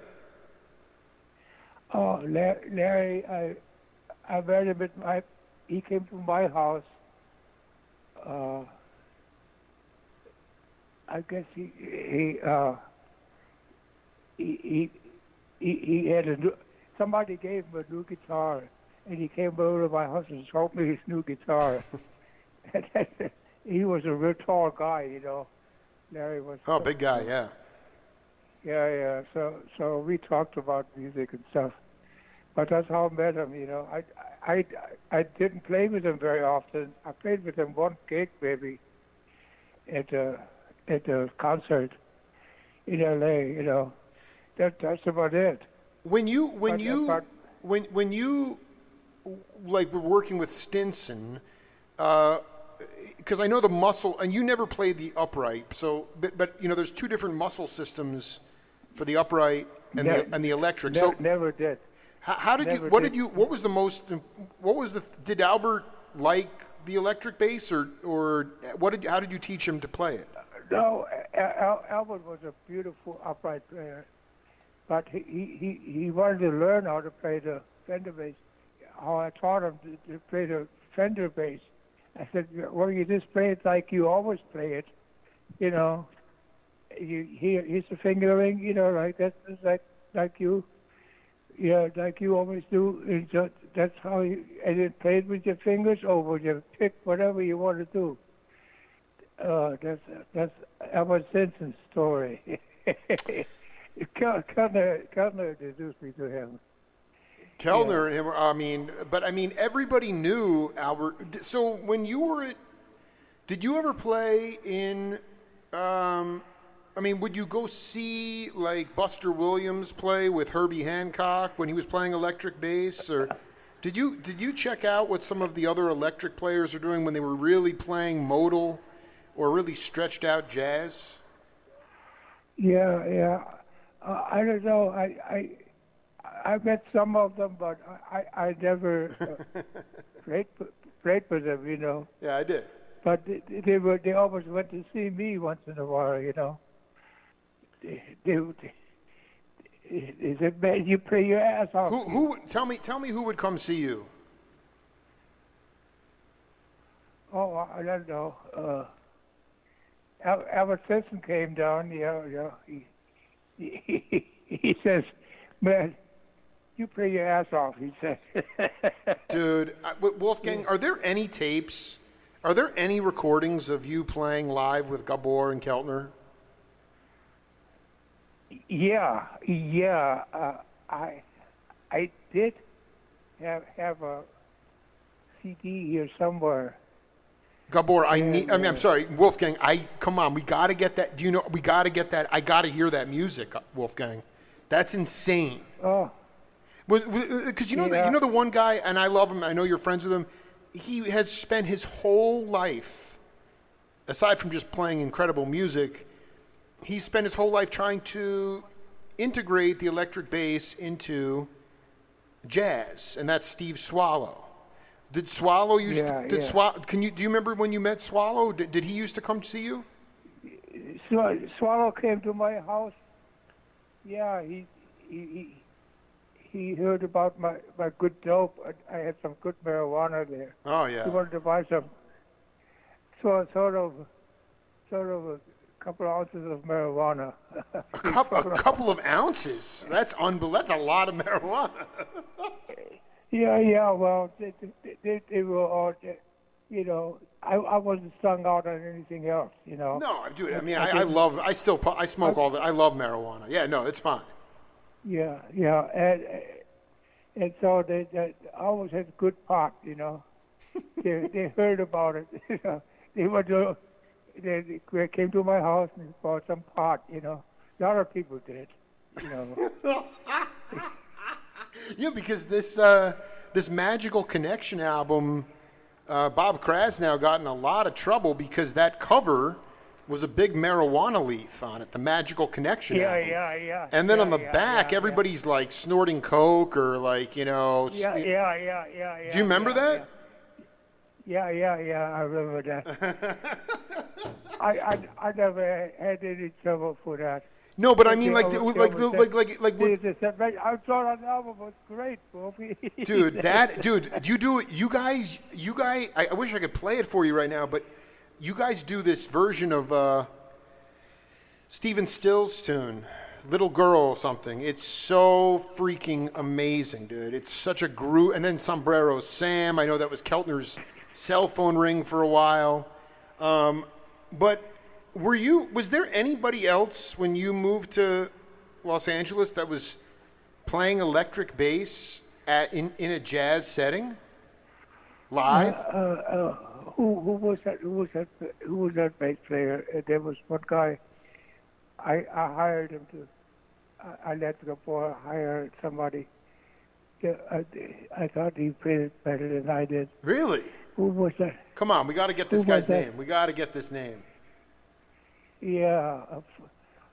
Oh, Larry, I met him he came to my house. I guess he had somebody gave him a new guitar, and he came over to my house and showed me his new guitar. He was a real tall guy, Larry was. Oh, big guy, yeah. Yeah. So we talked about music and stuff, but that's how I met him. I didn't play with him very often. I played with him one gig maybe at a concert in L.A. That's about it. When you like were working with Stinson, because I know the muscle, and you never played the upright. So, but there's two different muscle systems for the upright and the electric. Never did. How did you? What did you? What was the most? What was the? Did Albert like the electric bass, or what did? How did you teach him to play it? No, Albert was a beautiful upright player, but he wanted to learn how to play the Fender bass. How I taught him to play the Fender bass. I said, well, you just play it like you always play it, you here's the fingering, like that's like you, like you always do. And that's how you, and it played with your fingers, or with your pick, whatever you want to do. That's Albert Stinson's story. Keltner introduced me to him. Keltner and him, everybody knew Albert. So when you were did you ever play in, would you go see like Buster Williams play with Herbie Hancock when he was playing electric bass? Or did you check out what some of the other electric players are doing when they were really playing modal or really stretched out jazz? Yeah. I don't know. I met some of them, but I never played with them, Yeah, I did. But they always went to see me once in a while, They said, "Man, you play your ass off." Who tell me who would come see you? Oh, I don't know. Albert Stinson came down. He says, "Man, you play your ass off," he said. Dude, Wolfgang, are there any tapes? Are there any recordings of you playing live with Gabor and Keltner? Yeah. I did have a CD here somewhere. Gabor, I'm sorry, Wolfgang. Come on, we got to get that. We got to get that. I got to hear that music, Wolfgang. That's insane. Oh. Because you know the one guy, and I love him. I know you're friends with him. He has spent his whole life, aside from just playing incredible music, he's spent his whole life trying to integrate the electric bass into jazz, and that's Steve Swallow. Did Swallow do you remember when you met Swallow? Did he used to come see you? Swallow came to my house. Yeah, he heard about my good dope. I had some good marijuana there. Oh yeah. He wanted to buy some. So sort of a couple of ounces of marijuana. A couple of ounces. That's That's a lot of marijuana. Yeah. Well, they were all, I wasn't strung out on anything else, No, dude. I smoke all that. I love marijuana. Yeah, no, it's fine. Yeah, and so they always had good pot, They heard about it, They came to my house and bought some pot, A lot of people did, Yeah, because this Magical Connection album, Bob Krasnow got in a lot of trouble because that cover was a big marijuana leaf on it, the Magical Connection album. Yeah. And then on the back, everybody's like snorting coke or like, Yeah. Do you remember that? Yeah, I remember that. I never had any trouble for that. No, but I mean, I thought that album was great, Bobby. Dude, you guys, I wish I could play it for you right now, but you guys do this version of Stephen Still's tune, Little Girl something. It's so freaking amazing, dude. It's such a groove. And then Sombrero Sam, I know that was Keltner's cell phone ring for a while. But was there anybody else when you moved to Los Angeles that was playing electric bass in a jazz setting? Live? Who was that bass player? There was one guy. I hired him to. I let Gabor hire somebody. I thought he played it better than I did. Really? Who was that? Come on, we got to get this guy's name. We got to get this name. Yeah,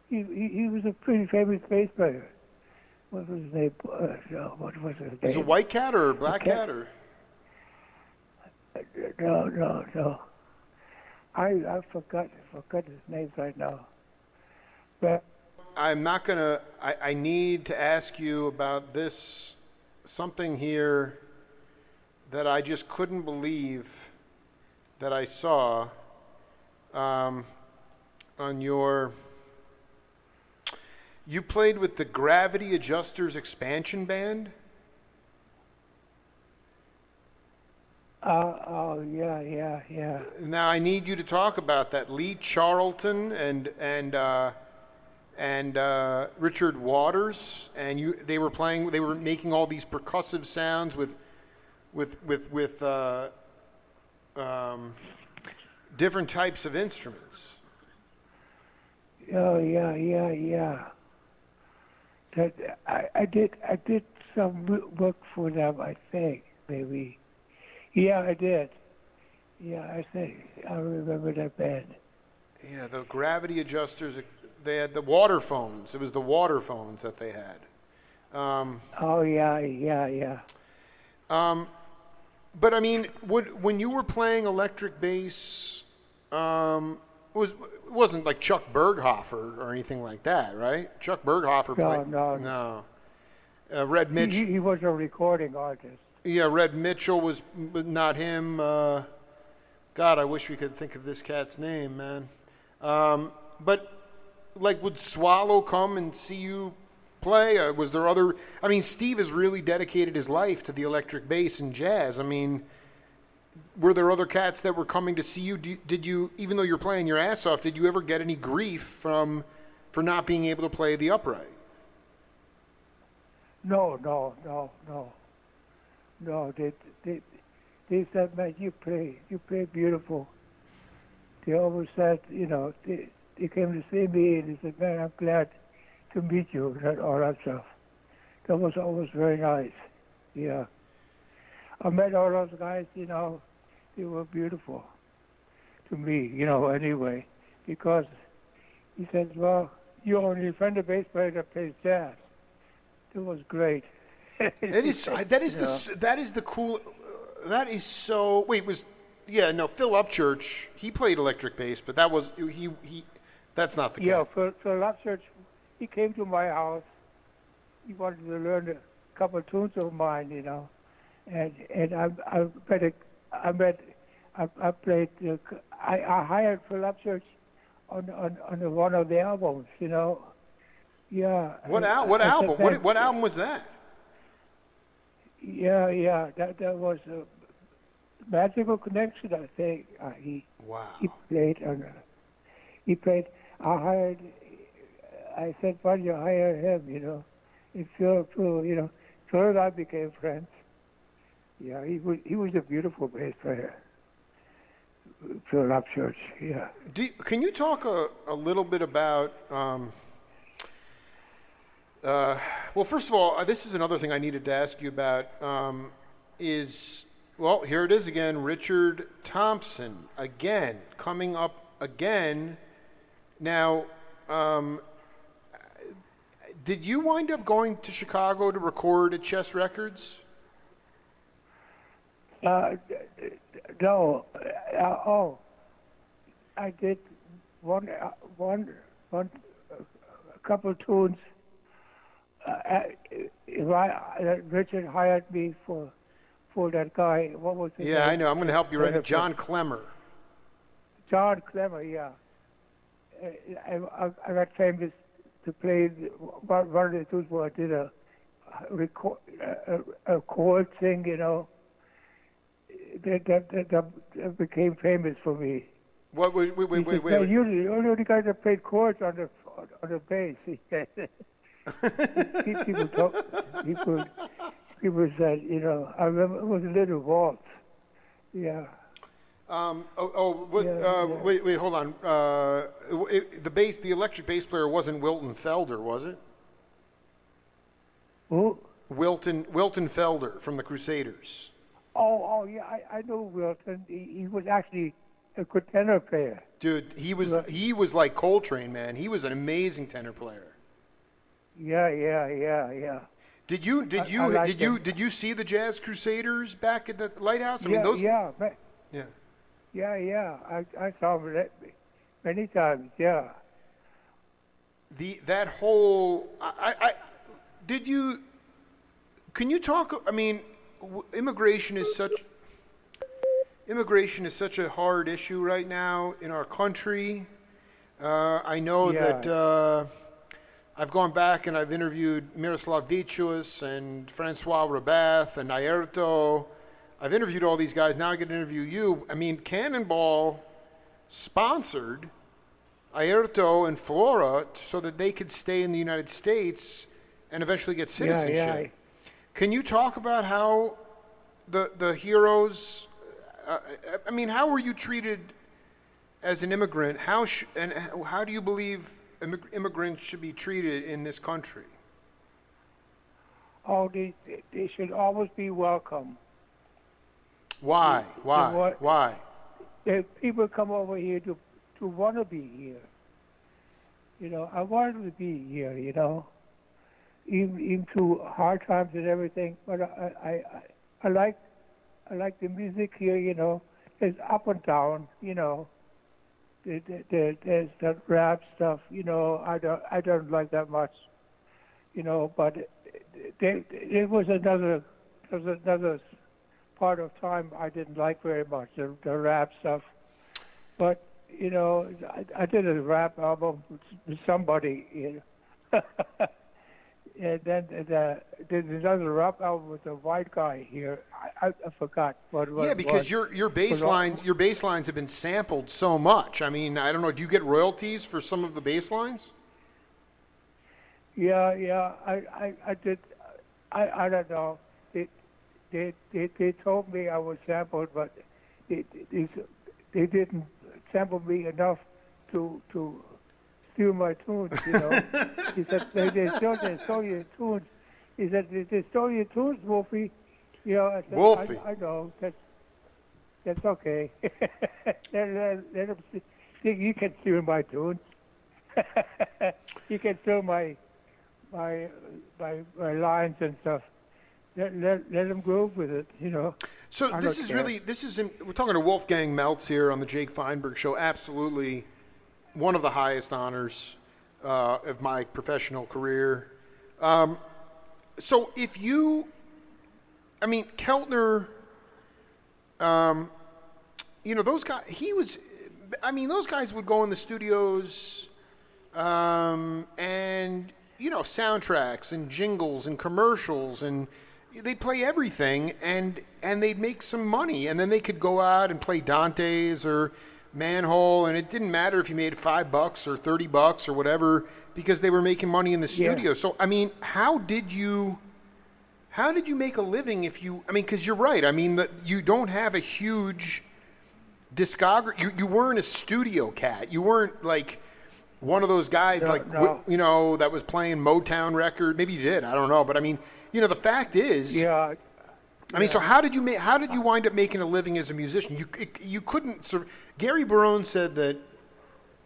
he was a pretty famous bass player. What was his name? What was his name? Is it White Cat or Black Cat or? No. I forgot his name right now. But I'm not gonna. I need to ask you about this something here that I just couldn't believe that I saw on your You played with the Gravity Adjusters Expansion Band? Oh, yeah. Now I need you to talk about that. Lee Charlton and Richard Waters, and they were making all these percussive sounds with different types of instruments. Oh, yeah. That I did some work for them, I think, maybe. Yeah, I did. Yeah, I think I remember that band. Yeah, the Gravity Adjusters. They had the Waterphones. It was the Waterphones that they had. Oh yeah. But I mean, when you were playing electric bass, it wasn't like Chuck Berghofer or anything like that, right? Chuck Berghofer played. No. Red Mitchell. He was a recording artist. Yeah, Red Mitchell was not him. God, I wish we could think of this cat's name, man. But like, would Swallow come and see you play? Was there other? I mean, Steve has really dedicated his life to the electric bass and jazz. I mean, were there other cats that were coming to see you? Did you, even though you're playing your ass off, did you ever get any grief for not being able to play the upright? No. They said, man, you play beautiful. They always said, they came to see me and they said, man, I'm glad to meet you, and all that stuff. That was always very nice. Yeah. I met all those guys, they were beautiful to me, anyway, because he said, well, you're only friend of bass player that plays jazz. It was great. That is the cool. That is so. Wait, Phil Upchurch. He played electric bass, but that was he. That's not the guy. Yeah, Phil Upchurch. He came to my house. He wanted to learn a couple of tunes of mine, and I played. I hired Phil Upchurch on one of the albums, Yeah. What album? What album was that? Yeah. That was a Magical Connection, I think. He played on. He played. I said, why don't you hire him? And Phil, Phil and I became friends. Yeah, he was a beautiful bass player. Phil Upchurch. Yeah. Can you talk a little bit about? Well, first of all, this is another thing I needed to ask you about. Here it is again, Richard Thompson again, coming up again. Now, did you wind up going to Chicago to record at Chess Records? No. I did one a couple of tunes. Richard hired me for that guy. What was his name? I know. I'm going to help you right now. John Clemmer. John Clemmer, yeah. I got famous to play one of the tunes where I did a chord thing, that became famous for me. What was? Wait. You're the only guy that played chords on the bass. People said, I remember it was a little waltz. Yeah. Wait, hold on. The electric bass player wasn't Wilton Felder, was it? Who? Wilton Felder from the Crusaders. Oh, yeah, I know Wilton. He was actually a good tenor player. Dude, he was like Coltrane, man. He was an amazing tenor player. Yeah. Did you see the Jazz Crusaders back at the Lighthouse? I mean, those. Yeah. Yeah. I saw them many times. Yeah. That whole. Did you? Can you talk? I mean, immigration is such a hard issue right now in our country. I know I've gone back and I've interviewed Miroslav Vitous and Francois Rabath and Airto. I've interviewed all these guys. Now I get to interview you. I mean, Cannonball sponsored Airto and Flora so that they could stay in the United States and eventually get citizenship. Yeah. Can you talk about how the heroes, I mean, how were you treated as an immigrant? How do you believe immigrants should be treated in this country? Oh, they should always be welcome. Why? Why? People come over here to want to be here. You know, I wanted to be here, you know, even through hard times and everything. But I like the music here, you know. It's up and down, you know. There's that rap stuff, you know. I don't like that much, you know. But it was another part of time I didn't like very much, the rap stuff. But you know, I did a rap album with somebody, you know. And then did another rap album with a white guy here. I forgot what it was. Yeah, because your bass lines have been sampled so much. I mean, I don't know. Do you get royalties for some of the bass lines? Yeah. I did. I don't know. They told me I was sampled, but they didn't sample me enough to steal my tunes, you know. He said, they stole your tunes. He said, they stole your tunes, Wolfie. You know, I said, Wolfie. I know. That's okay. let him see. You can steal my tunes. You can steal my lines and stuff. Let them groove with it, you know. So we're talking to Wolfgang Meltz here on the Jake Feinberg Show. Absolutely one of the highest honors of my professional career. So Keltner, you know, those guys, those guys would go in the studios and, you know, soundtracks and jingles and commercials, and they'd play everything, and they'd make some money, and then they could go out and play Dante's or Manhole, and it didn't matter if you made $5 or $30 or whatever, because they were making money in the studio. Yeah. So, I mean, how did you make a living because you're right. I mean, you don't have a huge discography. You weren't a studio cat. You weren't like one of those guys you know, that was playing Motown record. Maybe you did. I don't know. But I mean, you know, the fact is, yeah. I mean, so how did you wind up making a living as a musician? You couldn't. Gary Barone said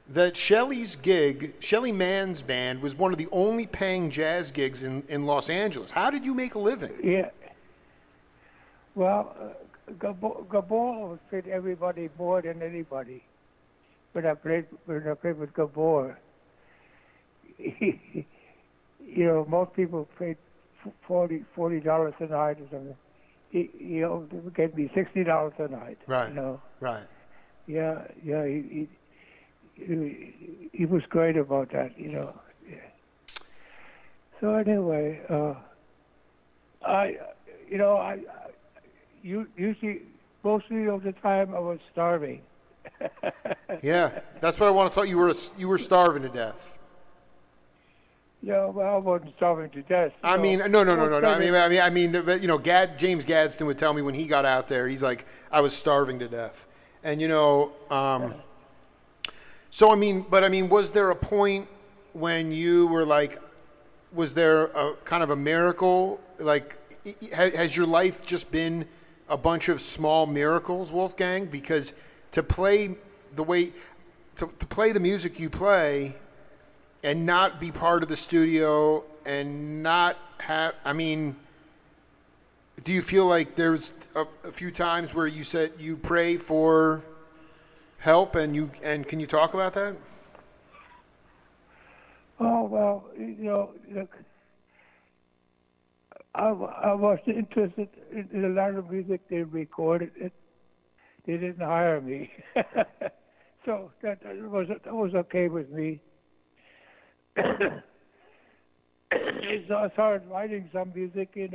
that Shelly Mann's band was one of the only paying jazz gigs in Los Angeles. How did you make a living? Yeah. Well, Gabor fit everybody more than anybody. When I played with Gabor, you know, most people paid $40 a night or something. He gave me $60 a night. Right. You know. Right. Yeah. He was great about that. You know. Yeah. So anyway, usually mostly of the time I was starving. Yeah, that's what I want to tell you. You were starving to death. Yeah, well, I wasn't starving to death. I mean, no. I mean, you know, James Gadsden would tell me when he got out there, he's like, I was starving to death, and you know, so I mean, was there a point when you were like, was there a kind of a miracle? Like, has your life just been a bunch of small miracles, Wolfgang? Because to play the music you play and not be part of the studio and not have, I mean, do you feel like there's a few times where you said you pray for help, and can you talk about that? Oh, well, you know, look, I was interested in a lot of music. They recorded it. They didn't hire me. So that was okay with me. So I started writing some music, it,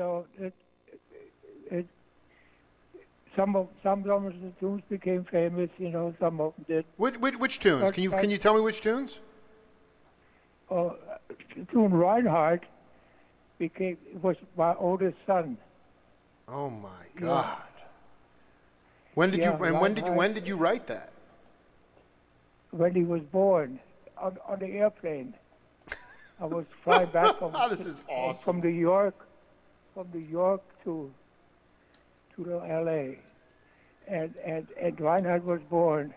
some of the tunes became famous, some of them did. Which tunes? Can you tell me which tunes? The tune Reinhardt was my oldest son. Oh my God! When did when did you write that? When he was born on the airplane. I was flying back This is awesome. from New York to the L.A. and Reinhardt was born,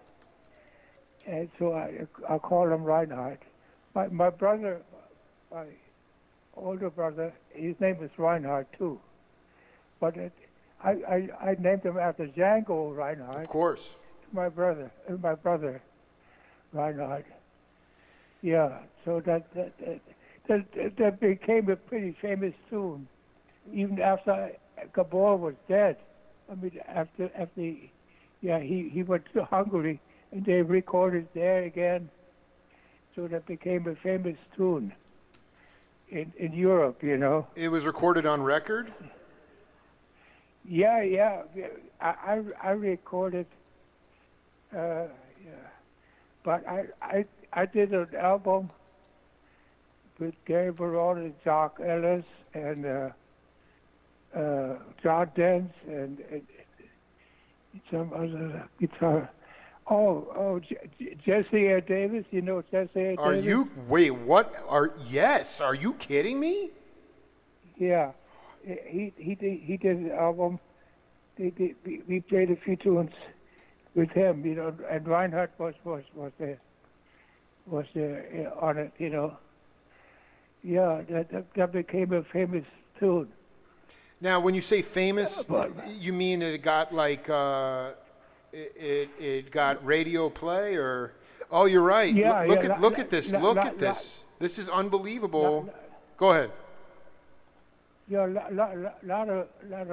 and so I called him Reinhardt. My brother, my older brother, his name is Reinhardt too, but I named him after Django Reinhardt. Of course. My brother Reinhardt. Yeah, so that became a pretty famous tune, even after Gabor was dead. I mean, after he went to Hungary and they recorded there again, so that became a famous tune in Europe. It was recorded on record. Yeah. I recorded. But I did an album with Gary Barone and Jock Ellis and John Dance and some other guitar. Jesse A. Davis. You know Jesse A. Davis? Yes. Are you kidding me? Yeah. He did an album. We played a few tunes with him, and Reinhardt was there on it, Yeah, that became a famous tune. Now, when you say famous, you mean it got like it got radio play, or? Oh, you're right. Yeah, look at this. Look at this. This is unbelievable. Go ahead. Yeah, lot of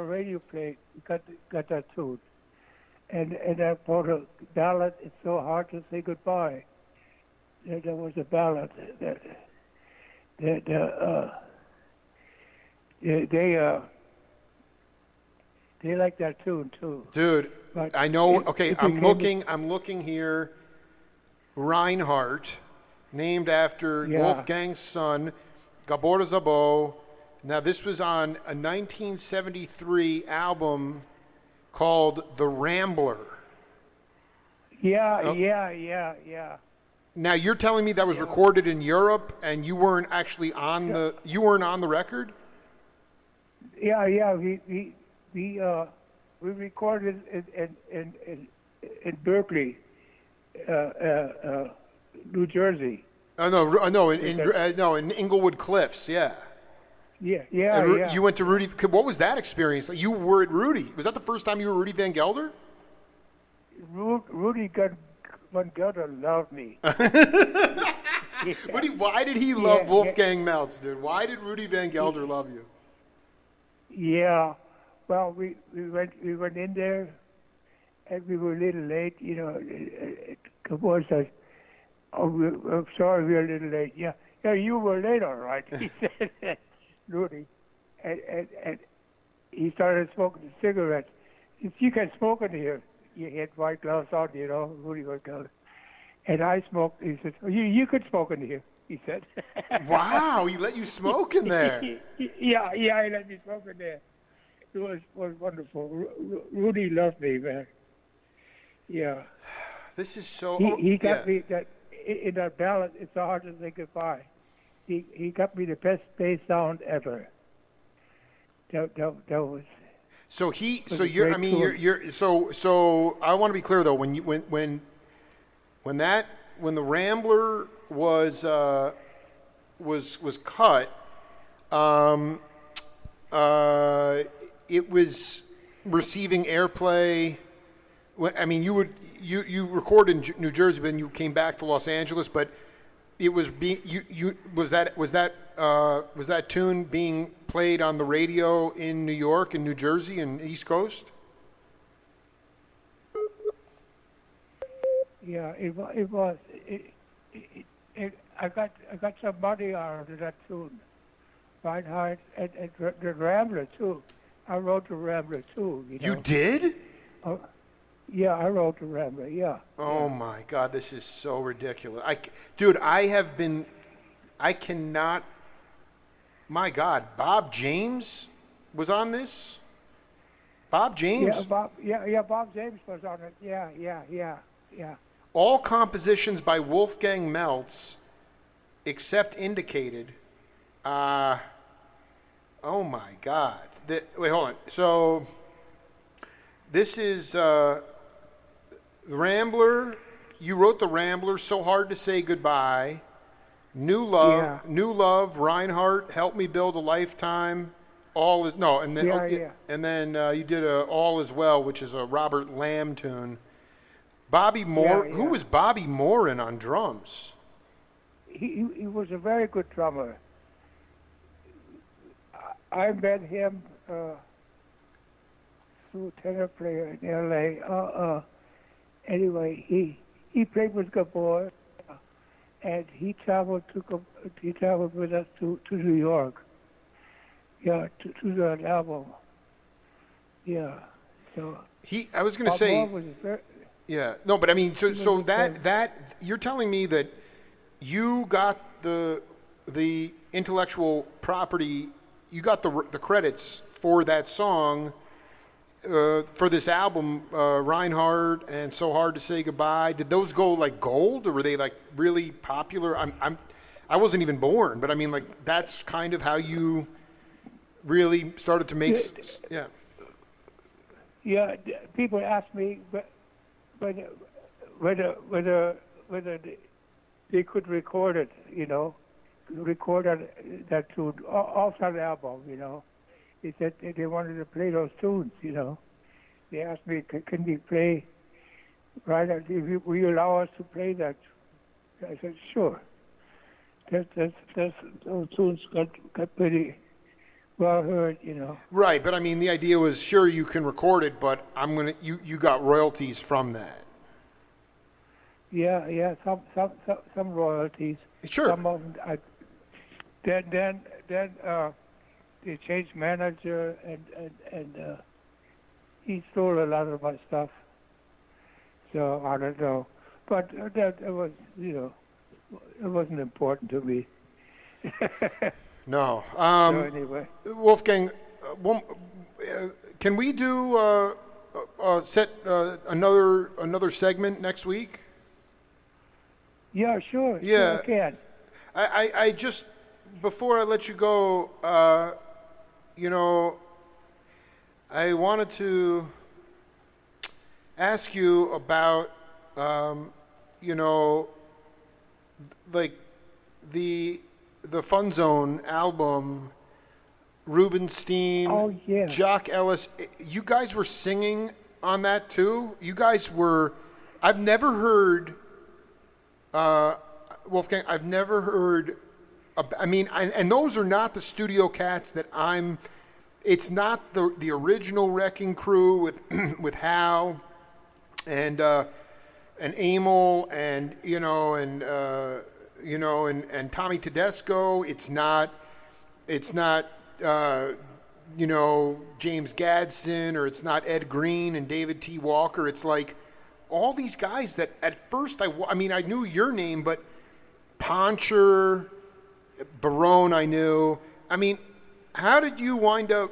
radio play got that tune. And I wrote a ballad, It's So Hard to Say Goodbye. There was a ballad that they like that tune too. Dude, But I know. Okay, I'm looking here. Reinhardt, named after Wolfgang's son, Gabor Szabo. Now, this was on a 1973 album called The Rambler. Yeah. Now you're telling me that was recorded in Europe, and you weren't actually on the record? Yeah. We recorded in Berkeley, New Jersey. In Inglewood Cliffs, yeah. Yeah. You went to Rudy. What was that experience? You were at Rudy. Was that the first time you were Rudy Van Gelder? Rudy Van Gelder loved me. Why did he love Wolfgang Meltz, dude? Why did Rudy Van Gelder love you? Yeah. Well, we went in there, and we were a little late. Gabor said, I'm sorry we're a little late. Yeah, you were late, all right, he said. Rudy, and he started smoking a cigarette. If you can smoke in here, you had white gloves on, Rudy Van Gelder. And I smoked. He said, you could smoke in here, he said. Wow, he let you smoke in there. Yeah, he let me smoke in there. It was wonderful. Rudy loved me, man. Yeah. This is so... He got me that in that ballad, It's So Hard to Say Goodbye. He got me the best bass sound ever. That was. So I want to be clear though. When the Rambler was cut, it was receiving airplay. I mean, you recorded in New Jersey, but then you came back to Los Angeles, but. It was was that tune being played on the radio in New York and New Jersey and East Coast? Yeah, it was. I got some money out of that tune. Reinhardt, and the Rambler too. I wrote the Rambler too. You did? Oh, yeah, I wrote the Rambler. Yeah. Oh yeah. my God, this is so ridiculous. I cannot. My God, Bob James was on this. Bob Yeah, James. Bob James was on it. Yeah. All compositions by Wolfgang Meltz, except indicated. Oh my God. Wait, hold on. So this is the Rambler. You wrote the Rambler. So Hard to Say Goodbye. New Love. Reinhardt. Help Me Build a Lifetime. All is no, and then and then you did All Is Well, which is a Robert Lamb tune. Bobby Moore. Who was Bobby Morin on drums? He was a very good drummer. I met him through a tenor player in L.A. Anyway, he played with Gabor, and he traveled with us to New York. Yeah, to that album. Yeah. So I was going to say. Yeah. No, but I mean, so that you're telling me that you got the intellectual property, you got the credits for that song for this album, Reinhardt and So Hard to Say Goodbye. Did those go like gold, or were they like really popular? I wasn't even born, but I mean, like that's kind of how you really started to make. Yeah. Yeah. People ask me, whether they could record it, that tune off that album, They said they wanted to play those tunes, They asked me, can we play, right? Will you allow us to play that? I said, sure. Those tunes got pretty well heard, Right, but I mean, the idea was, sure, you can record it, but you got royalties from that. Yeah, some royalties. Sure. Some of them, then they changed manager, and he stole a lot of my stuff. So I don't know, but that it was, it wasn't important to me. No. So anyway, Wolfgang, can we do set another segment next week? Yeah, sure. Yeah. Sure I can. I just, before I let you go, I wanted to ask you about, like the Fun Zone album, Rubenstein, Oh, yeah. Jock Ellis. You guys were singing on that too? I've never heard, Wolfgang, I've never heard, and those are not the studio cats that it's not the original Wrecking Crew with Hal and Emil and Tommy Tedesco. It's not James Gadsden, or it's not Ed Green and David T. Walker. It's like all these guys that at first I knew your name, but Poncher, Barone I knew. I mean, how did you wind up?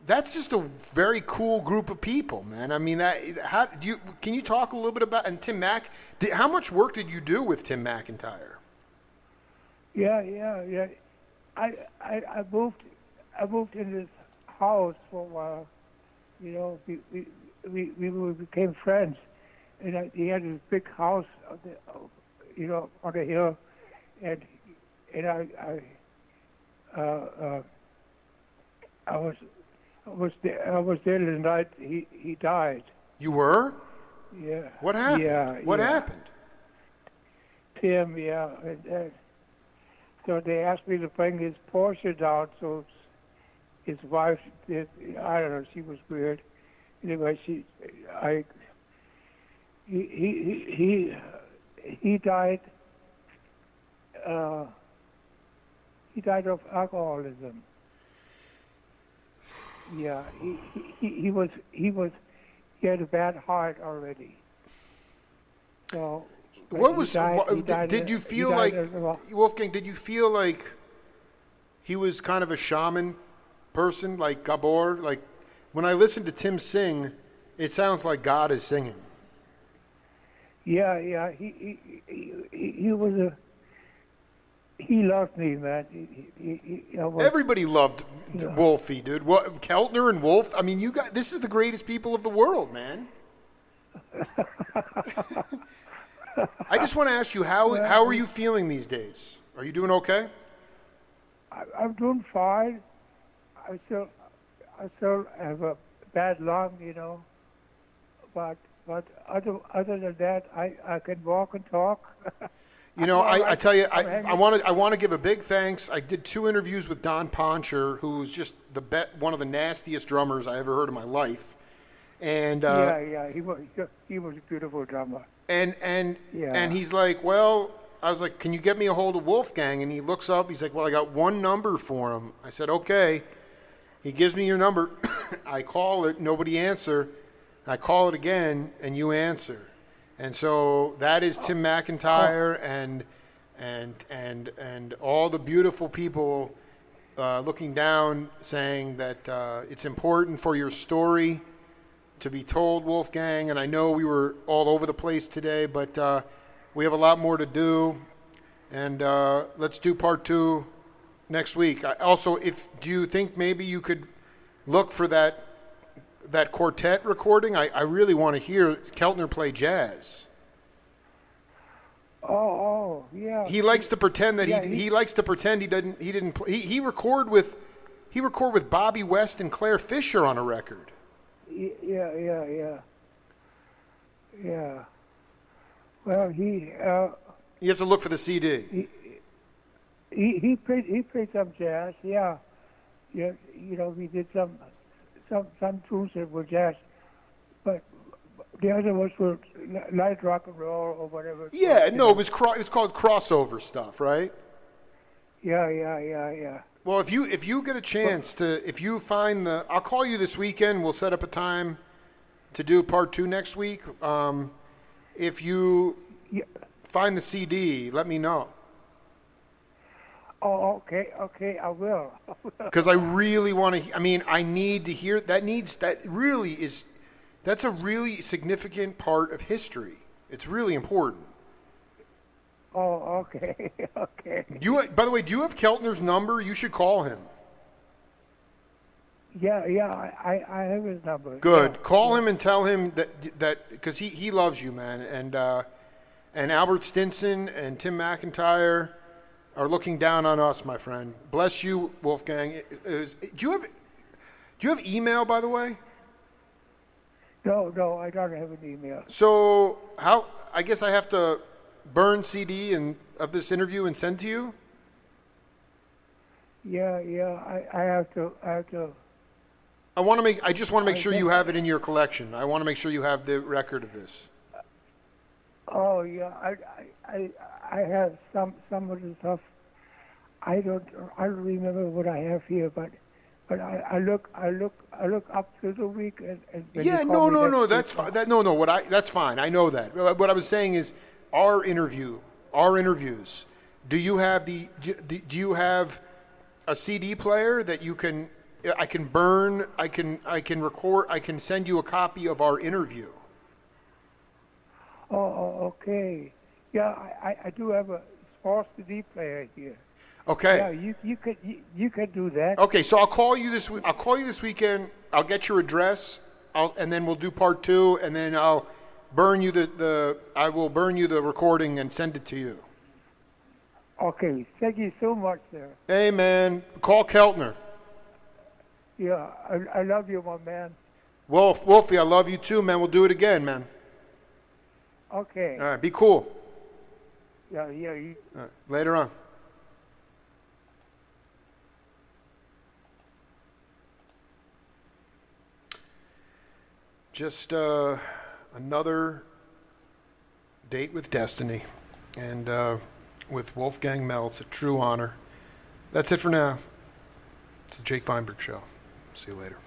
That's just a very cool group of people, man. I mean, can you talk a little bit about, and Tim Mack? How much work did you do with Tim McIntyre? Yeah. I moved in this house for a while. We became friends, and he had this big house on the hill, and I was there the night he died. You were? Yeah. What happened? Yeah. What happened? Tim, yeah. So they asked me to bring his Porsche down, so his wife did. I don't know. She was weird. Anyway, he died he died of alcoholism. Yeah, he had a bad heart already. So What was? he died Did you feel like Wolfgang? Did you feel like he was kind of a shaman person, like Gabor? Like when I listen to Tim sing, it sounds like God is singing. Yeah. He was a. He loved me, man. Everybody loved Wolfie, dude. What Keltner and Wolf? I mean, you got this is the greatest people of the world, man. I just want to ask you how are you feeling these days? Are you doing okay? I'm doing fine. I still have a bad lung, but other than that, I can walk and talk. You know, I tell you, I want to give a big thanks. I did 2 interviews with Don Poncher, who was just one of the nastiest drummers I ever heard in my life. And he was a beautiful drummer. And he's like, well, I was like, can you get me a hold of Wolfgang? And he looks up. He's like, well, I got one number for him. I said, okay. He gives me your number. I call it. Nobody answer. I call it again, and you answer. And so that is Tim McIntyre and all the beautiful people looking down, saying that it's important for your story to be told, Wolfgang. And I know we were all over the place today, but we have a lot more to do. And let's do part 2 next week. Do you think maybe you could look for that quartet recording? I really want to hear Keltner play jazz. Oh, yeah. He likes to pretend that he likes to pretend he didn't play. He record with Bobby West and Claire Fisher on a record. Yeah. Well, you have to look for the CD. He played some jazz. Yeah. We did some tunes that were jazz, but the other ones were light rock and roll or whatever. Yeah, no, it was called crossover stuff, right? Yeah. Well, if you get a chance if you find I'll call you this weekend. We'll set up a time to do part 2 next week. If you find the CD, let me know. Oh, okay, I will. Because I really want to. I mean, I need to hear. That's a really significant part of history. It's really important. Oh, okay. By the way, do you have Keltner's number? You should call him. Yeah, I have his number. Good. Yeah. Call him and tell him that because he loves you, man. And Albert Stinson and Tim McIntyre are looking down on us, my friend. Bless you, Wolfgang. Do you have email, by the way? No, I don't have an email. So I guess I have to burn CD of this interview and send to you? Yeah, I have to. I just want to make sure you have it in your collection. I want to make sure you have the record of this. Oh yeah, I have some of the stuff. I don't remember what I have here, but I look up through the week and yeah, no, that's fine. That's fine. I know that. What I was saying is our interviews. Do you have do you have a CD player that I can burn? I can record. I can send you a copy of our interview. Oh, okay. Yeah, I do have a small CD player here. Okay. Yeah, you could do that. Okay, so I'll call you this weekend. I'll get your address. And then we'll do part 2, and then I'll burn you I will burn you the recording and send it to you. Okay, thank you so much, sir. Hey, man, call Keltner. Yeah, I love you, my man. Wolfie, I love you too, man. We'll do it again, man. Okay. All right, be cool. Yeah. All right, later on. Just another date with destiny, and with Wolfgang Meltz, a true honor. That's it for now. It's the Jake Feinberg Show. See you later.